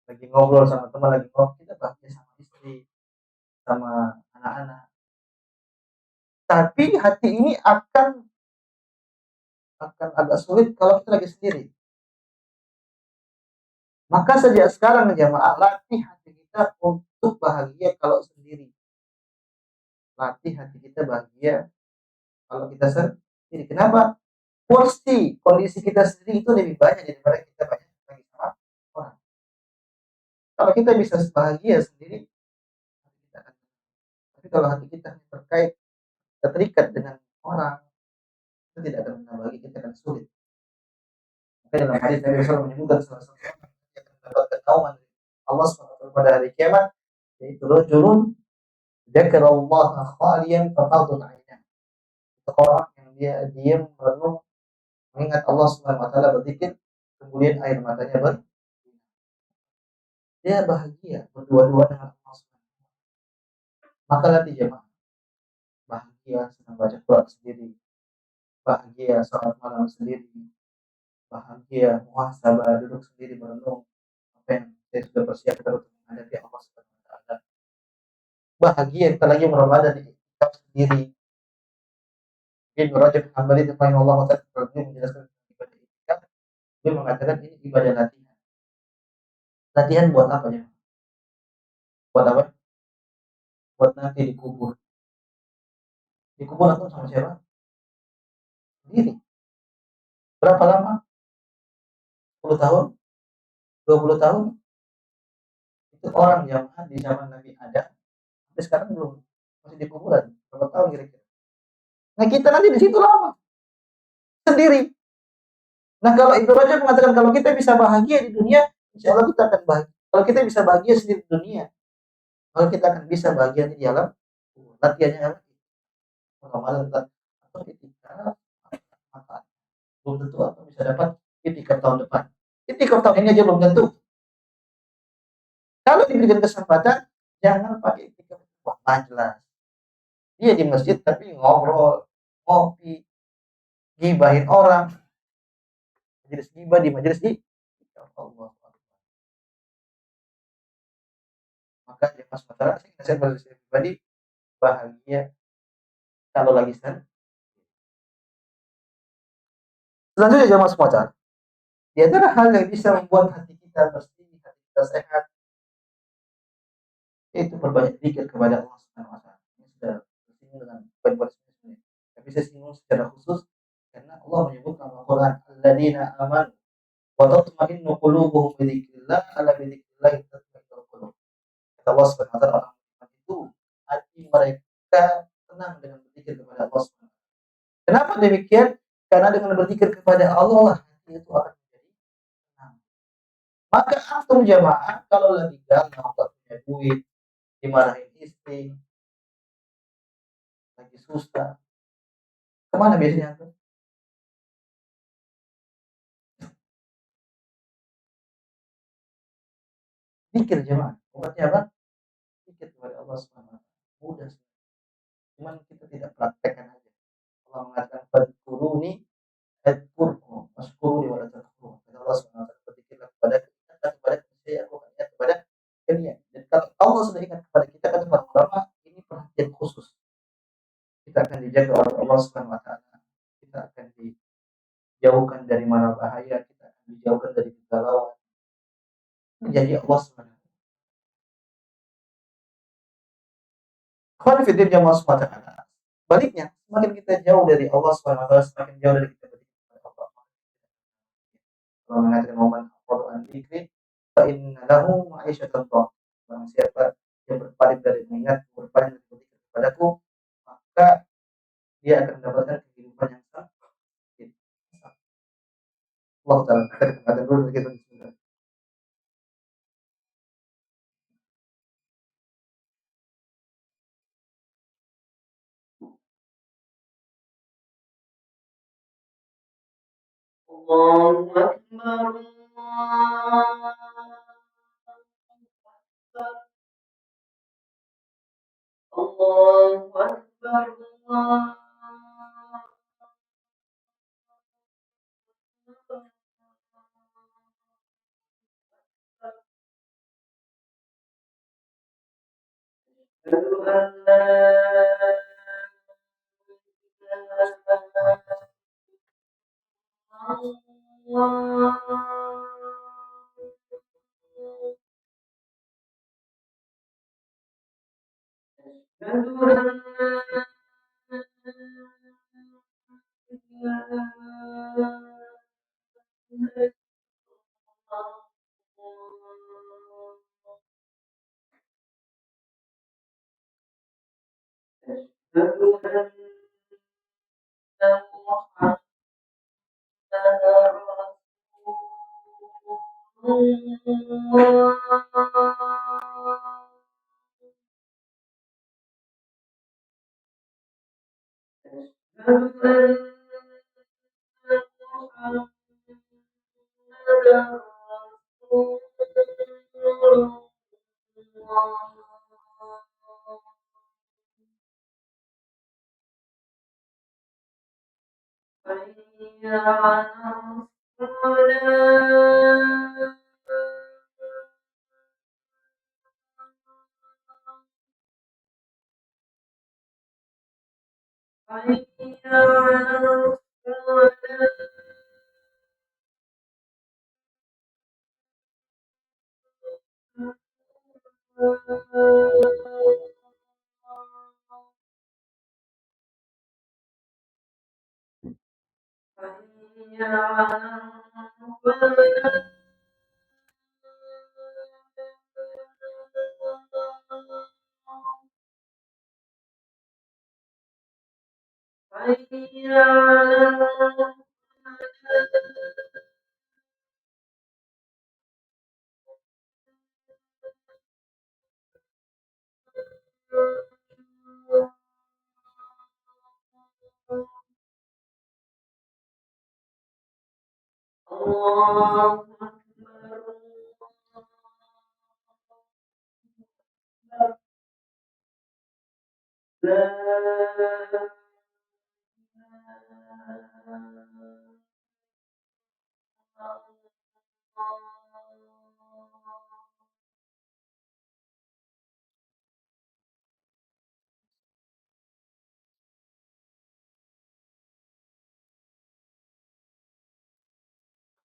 Lagi ngobrol sama teman, lagi ngobrol, kita bahagia sama istri, sama anak-anak. Tapi hati ini akan agak sulit kalau kita lagi sendiri. Maka sejak sekarang jamaah, latih hati kita untuk bahagia kalau sendiri. Latih hati kita bahagia kalau kita sendiri. Kenapa? Porsi kondisi kita sendiri itu lebih banyak daripada kita banyak lagi sama orang. Kalau kita bisa bahagia sendiri, tapi kalau hati kita terikat dengan orang, itu tidak akan pernah bahagia, kita akan sulit. Maka dalam hadis Nabi SAW menyebutkan salah satu yang mendapatkan naungan Allah SWT pada hari kiamat, yaitu rajulun dzakarallaha khaliyan faqadat 'ainah. Seorang yang dia diam merenung mengingat Allah Subhanahu wa taala, berzikir, kemudian air matanya dia bahagia berdua-dua dengan Allah Subhanahu wa taala. Maka latih jemaah bahagia sedang baca Quran sendiri, bahagia salat malam sendiri, bahagia muhasabah duduk sendiri merenung apa yang saya sudah persiapkan untuk menghadapi Allah Subhanahu wa taala. Bahagia kita lagi beribadah di kitab sendiri. Ibnu Rajab Hambali rahimahullah taala menjelaskan ibadah itikaf, dia mengatakan ini ibadah latihan. Latihan buat apa ya? Buat apa? Buat nanti dikubur. Dikubur atau sama siapa? Sendiri. Berapa lama? 10 tahun? 20 tahun? Itu orang jamaah di zaman Nabi ada, sampai sekarang belum, masih di kuburan. Berapa tahun kira-kira? Nah kita nanti di situ lama, sendiri. Nah kalau Ibnu Rajab mengatakan kalau kita bisa bahagia di dunia, insya Allah kita akan bahagia. Kalau kita bisa bahagia sendiri di dunia, kalau kita akan bisa bahagia di alam. Latihannya apa? Ramalan atau ketika mata belum tentu atau bisa dapat itikaf tahun depan. Itikaf tahun ini aja belum tentu. Kalau diberikan kesempatan, jangan pakai itikaf wah jelas. Dia di masjid tapi ngobrol, ngopi, gibahin orang, majelis gibah di majelis di Allah. Maka ya pas masalah saya pribadi bahagia kalau lagi senang. Selanjutnya jamaah semua, di antara hal yang bisa membuat hati kita bersih, hati kita sehat, yaitu perbanyak zikir kepada Allah Subhanahu wa taala. Ini sudah bersinggung dengan poin-poin sebelumnya. Tapi saya singgung secara khusus karena Allah menyebutkan dalam Al-Qur'an, "Alladzina amanu wa tatma'innu qulubuhum bi dzikrillah, ala bi dzikrillah tatma'innul qulub." Kata Allah Subhanahu wa taala, orang itu hati mereka tenang dengan berzikir kepada Allah Subhanahu wa taala. Kenapa demikian? Karena dengan berzikir kepada Allah lah hati itu akan menjadi tenang. Maka antum jamaah kalau lagi galau, enggak punya duit, dimarahin istri, lagi susah, kemana biasanya tuh? Pikir jemaah. Obatnya apa? Pikir kepada Allah Subhanahu wa taala. Mudah. Cuman kita tidak praktekkan aja. Allah mengatakan fadkuruni adkurkum waskuruni wa la takfurun. Kata Allah Subhanahu wa taala, berzikirlah kepada kita, kepada saya aku akan ingat kepada kalian. Dan kalau Allah sudah ingat kepada kita, kata para ulama, ini perhatian khusus. Kita akan dijaga oleh Allah Subhanahu wa taala. Kita akan dijauhkan dari mara bahaya, kita akan dijauhkan dari kegalauan. Menjadi Allah Subhanahu wa taala. Khawanifiddin jamaah semata. Baliknya, semakin kita jauh dari Allah Subhanahu wa taala, semakin jauh dari kita kepada Allah. Allah mengatakan momen Quran dzikri fa inna lahu ma'isyatan dhanka. Barang siapa yang berpaling dari mengingat, berpaling dari berzikir kepadaku, maka dia akan mendapatkan kehidupan yang sakit. Allah taala kata dulu kita bismillah. Allahu akbar. Allahu akbar. Allah.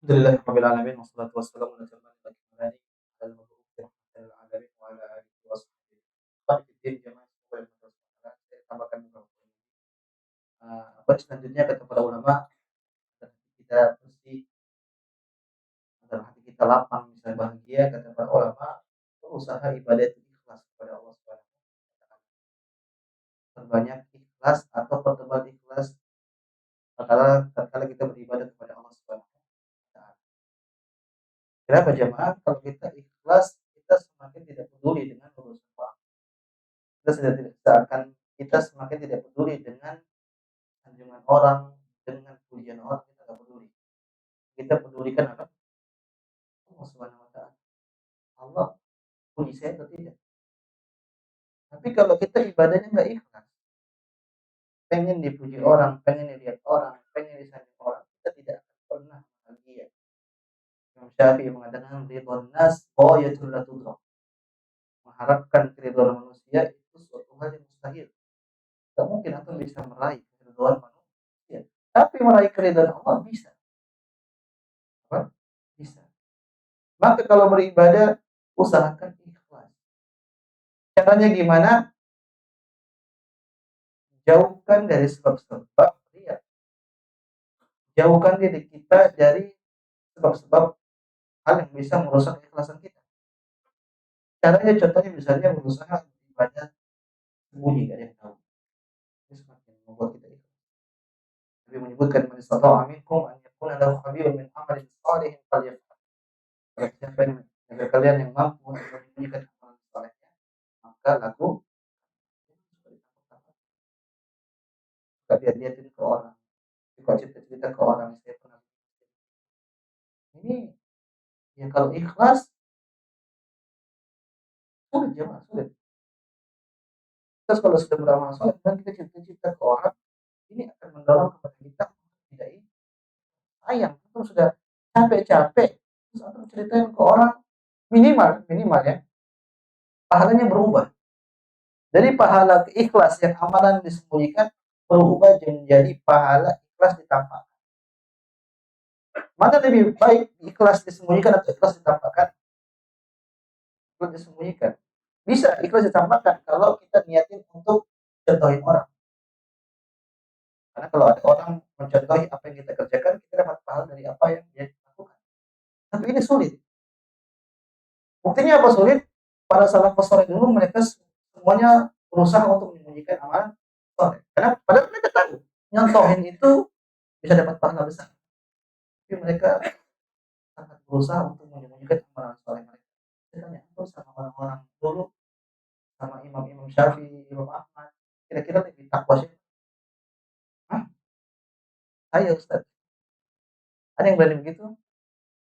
Alhamdulillahirabbil alamin wassalatu wassalamu ala asyrofil anbiya'i wal mursalin wa ala alihi wa sahbihi. Jamaah sekalian, saya tambahkan beberapa poin. Poin selanjutnya kata para ulama, agar kita bersih, agar hati kita lapang, bisa bahagia, kata para ulama, berusaha ibadah itu ikhlas kepada Allah Subhanahu wa taala. Perbanyak ikhlas atau pertebal ikhlas tatkala kita beribadah kepada Allah Subhanahu wa taala. Kenapa jemaah? Kalau kita ikhlas, kita semakin tidak peduli dengan urusan orang. Kita semakin tidak peduli dengan sanjungan orang, dengan pujian orang, kita tidak peduli. Kita pedulikan apa? Allah Subhanahu wa taala. Allah puji saya atau tidak? Tapi kalau kita ibadahnya nggak ikhlas, pengen dipuji orang, pengen dilihat orang, pengen disanjung orang, kita tidak akan pernah bahagia. Imam Syafi'i mengatakan ridwan nas ghayatul la tudrak. Mengharapkan keridhaan manusia itu suatu hal yang mustahil. Tak mungkin antum bisa meraih keridhaan manusia. Tapi meraih keridhaan Allah bisa. Apa? Bisa. Maka kalau beribadah, usahakan ikhlas. Caranya gimana? Jauhkan dari sebab-sebab riya. Jauhkan diri kita dari sebab-sebab hal yang bisa merusak keikhlasan kita. Caranya contohnya misalnya berusaha beribadah sembunyi, gak ada yang tahu. Ini semakin membuat kita ikhlas. Nabi menyebutkan man istata'a minkum an yakuna lahu khabirun min amalin shalihin falyaf'al. Siapa yang kalian yang mampu menyembunyikan amalan salehnya, maka laku gak lihat-lihat itu ke orang, suka cerita-cerita ke orang. Saya pernah ini ya, kalau ikhlas sulit jemaah, sulit. Terus kalau sudah beramal soleh dan kita cerita-cerita ke orang, ini akan mendorong kepada kita tidak ini sayang. Terus sudah capek-capek, terus antum ceritain ke orang, minimal ya, pahalanya berubah. Dari pahala ikhlas yang amalan disembunyikan berubah menjadi pahala ikhlas ditampakkan. Mana lebih baik, ikhlas disembunyikan atau ikhlas ditampakkan? Ikhlas disembunyikan. Bisa ikhlas ditampakkan kalau kita niatin untuk contohin orang. Karena kalau ada orang mencontohi apa yang kita kerjakan, kita dapat pahala dari apa yang dia lakukan. Tapi ini sulit. Buktinya apa sulit? Para salafus saleh dulu mereka semuanya berusaha untuk menyembunyikan amalan soleh. Karena padahal mereka tahu nyontohin itu bisa dapat pahala besar. Tapi mereka sangat berusaha untuk menyembunyikan amalan soleh mereka. Saya tanya sama orang-orang dulu, sama Imam Syafi'i, Imam Ahmad, kira-kira lebih takwa sih? Hah? Saya Ustaz. Ada yang berani begitu?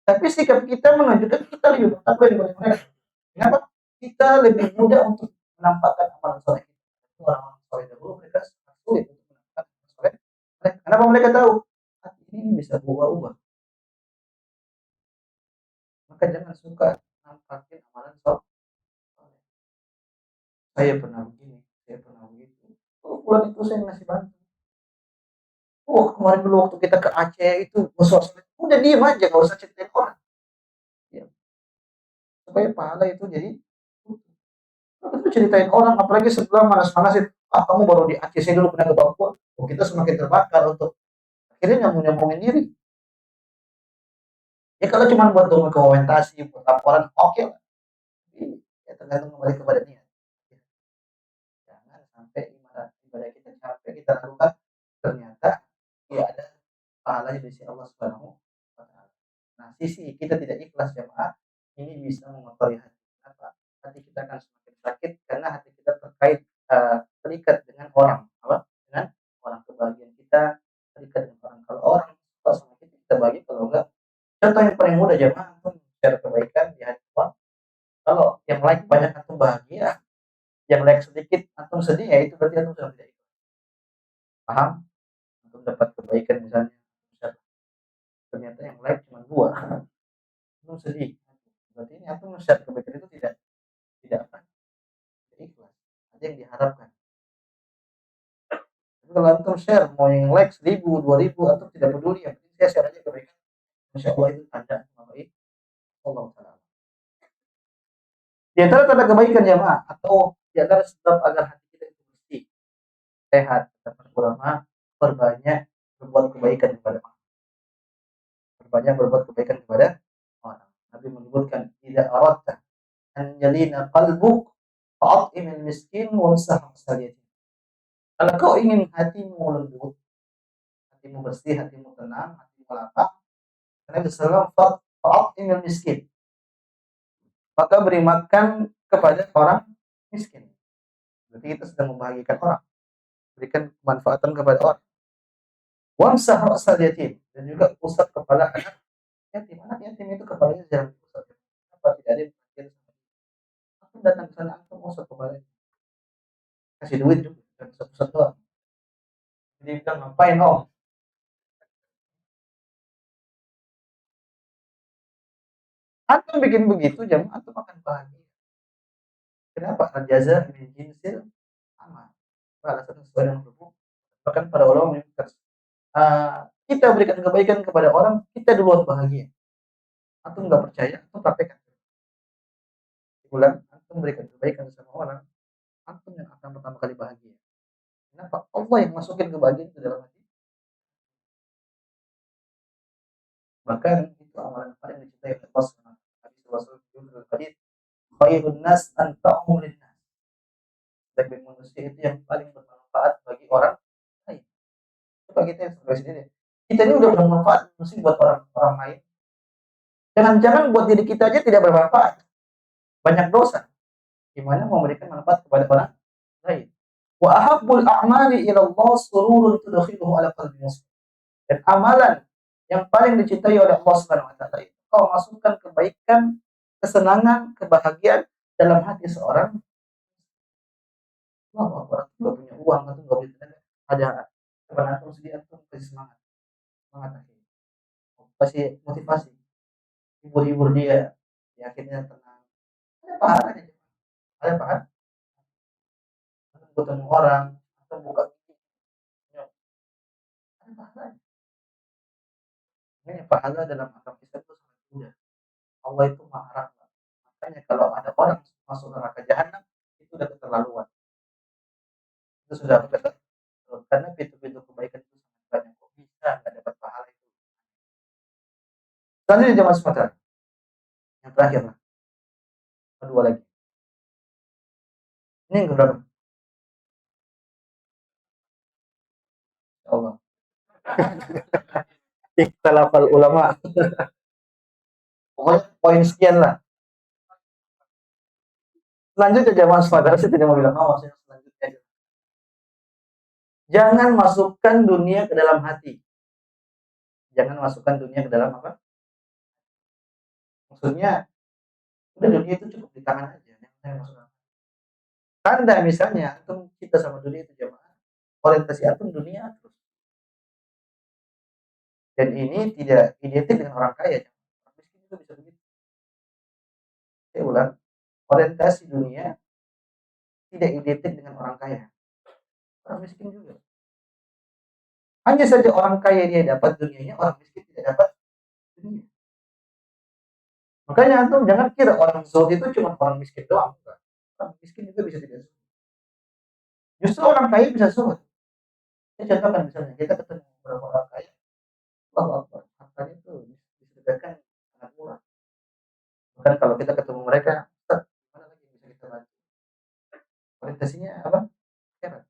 Tapi sikap kita menunjukkan kita lebih bertakwa daripada mereka. Kenapa? Kita lebih mudah untuk menampakkan amalan soleh kita. Orang-orang soleh dahulu mereka sangat sulit untuk menampakkan amalan soleh. Kenapa mereka tahu? Hati ini bisa berubah-ubah. Maka jangan suka nampakin amalan soleh. Saya pernah begini, saya pernah begitu. Oh, bulan itu saya ngasih bantu. Oh, kemarin dulu waktu kita ke Aceh itu musuh-musuh. Udah diem aja, gak usah ceritain orang. Ya. Supaya pahala itu jadi Itu ceritain orang, apalagi setelah panas-panasin, ah kamu baru di Aceh, saya dulu pernah ke Papua. Oh, kita semakin terbakar untuk akhirnya nyambung-nyambungin diri. Ya kalau cuma buat dokumentasi, buat laporan, oke lah. Ya tergantung kembali kepada niat. Jangan sampai ibadah kita capek kita lakukan, ternyata ya ada pahalanya dari Allah Subhanahu wa taala. Nah, sisi kita tidak ikhlas jemaah ini bisa mengotori hati. Apa? Hati kita akan semakin sakit karena hati kita terkait terikat dengan orang, apa? Dengan orang, kebahagiaan kita terikat dengan orang. Kalau orang suka sama kita bahagia, kalau enggak. Contoh yang paling mudah jemaah, antum share kebaikan di hati orang. Kalau yang like banyak antum bahagia, yang like sedikit antum sedih, ya itu berarti antum sudah tidak ikhlas. Paham? Antum dapat kebaikan misalnya, ternyata yang like cuma 2, antum sedih. Berarti ini antum share kebaikan itu tidak apa? Tidak ikhlas. Ada yang diharapkan. Tapi kalau antum share mau yang like 1000, 2000, antum tidak peduli, yang penting saya share aja kebaikan. Masya Allah itu tanda baik Allah Taala. Di antara tanda kebaikan jemaah atau di antara sebab agar hati kita itu bersih, sehat, kata ulama, perbanyak berbuat kebaikan kepada orang. Perbanyak berbuat kebaikan kepada orang. Nabi menyebutkan tidak aradta an yalina qalbuk fa'at'imil miskin wamsah as-sayyid. Kalau kau ingin hatimu lembut, hatimu bersih, hatimu tenang, hatimu lapang, Nabi sallallahu alaihi wasallam fa'at'imil miskin. Maka beri makan kepada orang miskin. Berarti kita sedang membahagiakan orang, berikan kemanfaatan kepada orang. Wamsah ra'sal yatim, dan juga usap kepala anak yatim. Anak yatim itu kepalanya jarang diusap. Kenapa tidak ada yang perhatian sama dia? Aku datang ke sana, aku usap kepalanya. Kasih duit juga, dan usap-usap doang. Jadi bilang, ngapain om? Antum bikin begitu, jam antum akan bahagia. Kenapa? Al-jaza min jinsil amal. Balasan sesuai dengan hukum. Bahkan para ulama menyebutkan, kita berikan kebaikan kepada orang, kita duluan bahagia. Antum nggak percaya, antum praktekkan. Ulang, antum berikan kebaikan sama orang, antum yang akan pertama kali bahagia. Kenapa? Allah yang masukin kebahagiaan ke dalam hati. Bahkan itu amalan paling dicintai oleh Allah Subhanahu wa taala. Hadis Rasulullah hadis, khairun nas anfa'uhum linnas. Sebaik manusia itu yang paling bermanfaat bagi orang lain. Coba kita yang sebagai sendiri. Kita ini udah bermanfaat mesti buat orang lain. Jangan-jangan buat diri kita aja tidak bermanfaat. Banyak dosa. Gimana memberikan manfaat kepada orang lain? Wa ahabbul a'mali ila Allah sururun tudkhiluhu ala qalbi muslim. Dan amalan yang paling dicintai oleh Allah Subhanahu wa taala itu kau masukkan kebaikan, kesenangan, kebahagiaan dalam hati seorang. Wah, orang nggak punya uang atau nggak punya tenaga, ada teman antum sedih, antum kasih semangat, semangat akhirnya, kasih motivasi, hibur-hibur dia, ya akhirnya tenang. Ada pahalanya, ada pahala. Antum ketemu orang, atau buka ada pahalanya. Ini pahala dalam agama Islam itu sangat mudah. Allah itu maha rahmat. Makanya kalau ada orang masuk neraka jahanam, itu udah keterlaluan. Itu sudah betul. Karena pintu-pintu kebaikan itu sangat banyak, kok bisa nggak dapat pahala itu. Selanjutnya jemaah sekalian, yang terakhir lah, kedua lagi. Ini yang berapa? Allah. Ikhtilafal ulama. Pokoknya poin sekian lah. Selanjutnya jemaah sekalian, saya tidak mau bilang nama, saya selanjutnya aja. Jangan masukkan dunia ke dalam hati. Jangan masukkan dunia ke dalam apa? Maksudnya, udah dunia itu cukup di tangan aja. Jangan masukkan. Tanda misalnya, antum cinta sama dunia itu jemaah, orientasi antum dunia terus. Dan ini tidak identik dengan orang kaya. Orang miskin itu bisa begitu. Saya ulang, orientasi dunia tidak identik dengan orang kaya. Orang miskin juga. Hanya saja orang kaya dia dapat dunianya, orang miskin tidak dapat dunia. Makanya antum jangan kira orang zuhud itu cuma orang miskin doang. orang miskin juga bisa tidak zuhud. Justru orang kaya bisa zuhud. Saya contohkan misalnya kita ketemu beberapa orang kaya, Allah Akbar, hartanya itu disediakan sangat murah. Bahkan kalau kita ketemu mereka, mana lagi yang bisa kita bantu? Orientasinya apa? Akhirat.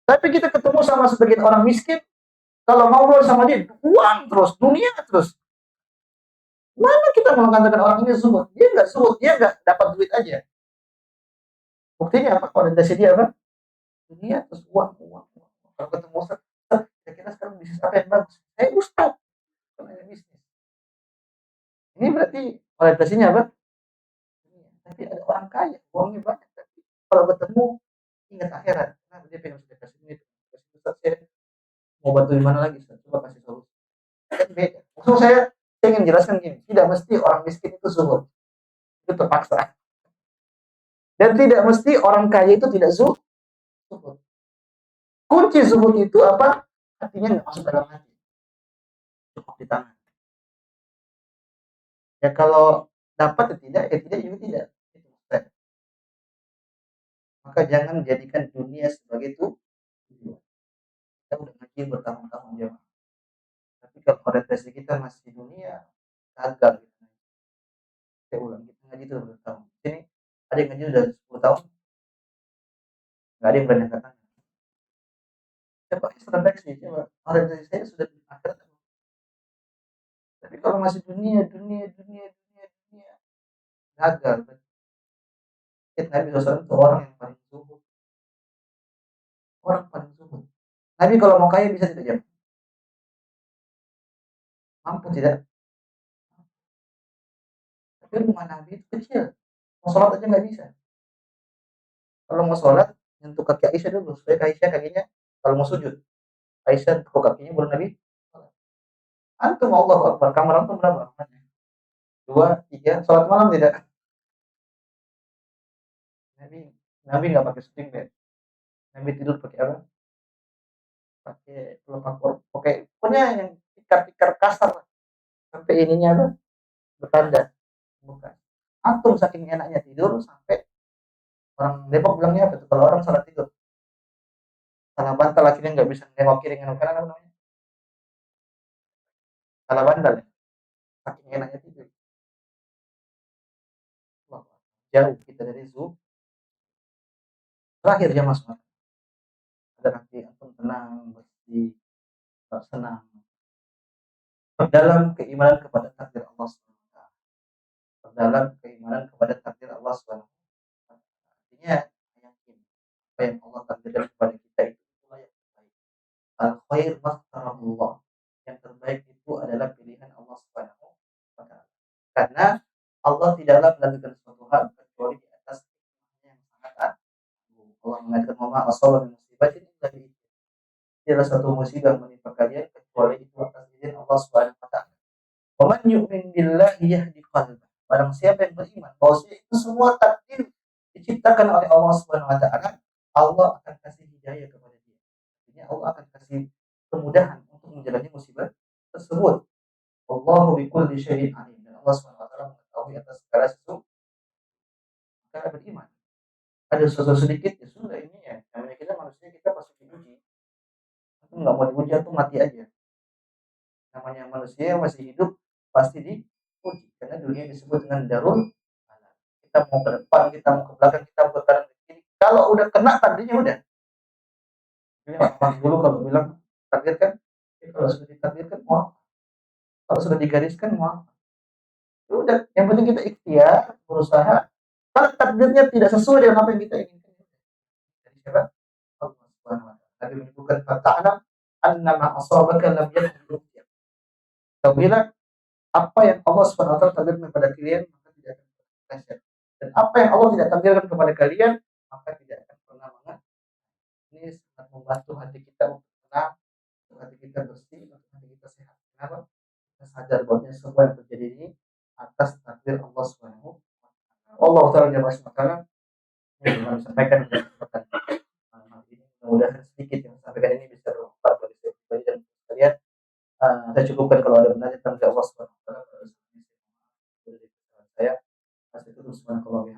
Tapi kita ketemu sama sebagian orang miskin, kalau ngobrol sama dia, uang terus, dunia terus. Mana kita mau mengatakan orang ini zuhud? Dia nggak zuhud, dia nggak dapat duit aja. Buktinya apa? Orientasi dia apa? Dunia terus uang, uang, uang. Kalau ketemu Ustaz, kira-kira sekarang bisnis apa yang bagus? Saya Ustaz, bukan bisnis. Ini berarti orientasinya apa? Tapi ada orang kaya, uangnya banyak. Tapi kalau ketemu, ingat akhirat. Nah, dia pengen sedekah sini, Ustaz, saya mau bantu di mana lagi? Ustaz? Coba kasih solusi. Kan beda. Maksud saya ingin jelaskan gini, tidak mesti orang miskin itu zuhud. Itu terpaksa. Dan tidak mesti orang kaya itu tidak zuhud. Kunci zuhud itu apa? Hatinya nggak masuk dalam hati. Cukup di tangan. Ya kalau dapat ya tidak juga tidak. Itu maksudnya. Maka jangan jadikan dunia sebagai tujuan. Kita udah ngaji bertahun-tahun jamaah. Tapi kalau orientasi kita masih dunia, gagal. Gitu. Saya ulang, kita ngaji itu bertahun. Sini ada yang ngaji udah 10 tahun, nggak ada yang berani katakan. Coba introspeksi, coba orientasi saya sudah di akhirat. Tapi kalau masih dunia, gagal. Nabi SAW itu orang yang paling zuhud. Orang paling zuhud. Nabi kalau mau kaya bisa tidak jam? Mampu tidak? Tapi rumah Nabi itu kecil. Mau sholat aja nggak bisa. Kalau mau sholat, nyentuh kaki Aisyah dulu. Supaya Aisyah kakinya, kalau mau sujud. Aisyah tekuk kakinya baru Nabi. Antum Allah Akbar. Kamar antum berapa? 2, 3. Sholat malam tidak? Nabi nggak pakai spring bed. Nabi tidur pakai apa? Pakai pelukan pakai pokoknya yang tikar-tikar kasar sampai ininya apa? Bertanda. Bukan. Antum saking enaknya tidur sampai orang Depok bilangnya apa tuh? Kalau orang salah tidur, salah bantal akhirnya nggak bisa nengok kiri nengok kanan apa namanya? Salah bantal ya. Saking enaknya tidur. Wah, jauh kita dari Zoom. Terakhir ya Mas, agar nanti antum tenang, bersih, senang. Dalam keimanan kepada takdir Allah SWT. Dalam keimanan kepada takdir Allah SWT. Artinya yakin apa yang Allah takdirkan kepada kita itu itulah yang terbaik. Al khair makhtarahullah. Yang terbaik itu adalah pilihan Allah Subhanahu wa taala. Karena Allah tidaklah melakukan suatu hal kecuali di atas yang sangat agung. Allah mengatakan wa ma asaba min musibatin illa bi tidaklah suatu musibah menimpa kalian kecuali itu atas izin Allah Subhanahu wa taala. Wa man yu'min billahi yahdi qalbah. Barang siapa yang beriman bahwa itu semua takdir diciptakan oleh Allah Subhanahu wa taala, Allah akan kasih hidayah kepada dia. Artinya Allah akan kasih kemudahan untuk menjalani musibah tersebut. Allahu bikulli syai'in alim. Dan Allah Subhanahu wa taala mengetahui atas segala sesuatu. Maka beriman. Ada sesuatu sedikit ya sudah ini ya. Namanya kita manusia kita pasti diuji. Itu nggak mau diuji itu mati aja. Namanya manusia yang masih hidup pasti diuji. Karena dunia disebut dengan darul. Kita mau ke depan, kita mau ke belakang, kita mau ke kanan ke kiri. Kalau udah kena takdirnya udah. Orang dulu kalau bilang takdir kan, kalau sudah ditakdirkan mau, kalau sudah digariskan mau. Udah, yang penting kita ikhtiar, berusaha. Kalau takdirnya tidak sesuai dengan apa yang kita inginkan. Dari siapa? Allah Subhanahu wa taala. Nabi menyebutkan fata'lam annama asabaka lam yakun. Bila apa yang Allah Subhanahu wa taala takdirkan kepada kalian maka tidak akan terleset. Dan apa yang Allah tidak takdirkan kepada kalian maka tidak akan pernah mengenai. Ini sangat membantu hati kita untuk tenang, untuk hati kita bersih, untuk hati kita sehat. Kenapa? Kita sadar bahwa semua yang terjadi ini atas takdir Allah Subhanahu wa taala. Allah taala jalla wa yang disampaikan dalam kesempatan malam ini. Mudah-mudahan sedikit yang disampaikan ini bisa bermanfaat bagi saya pribadi dan sekalian. Saya cukupkan kalau ada benarnya tentang Allah Subhanahu wa taala. Saya masih terus subhanallahi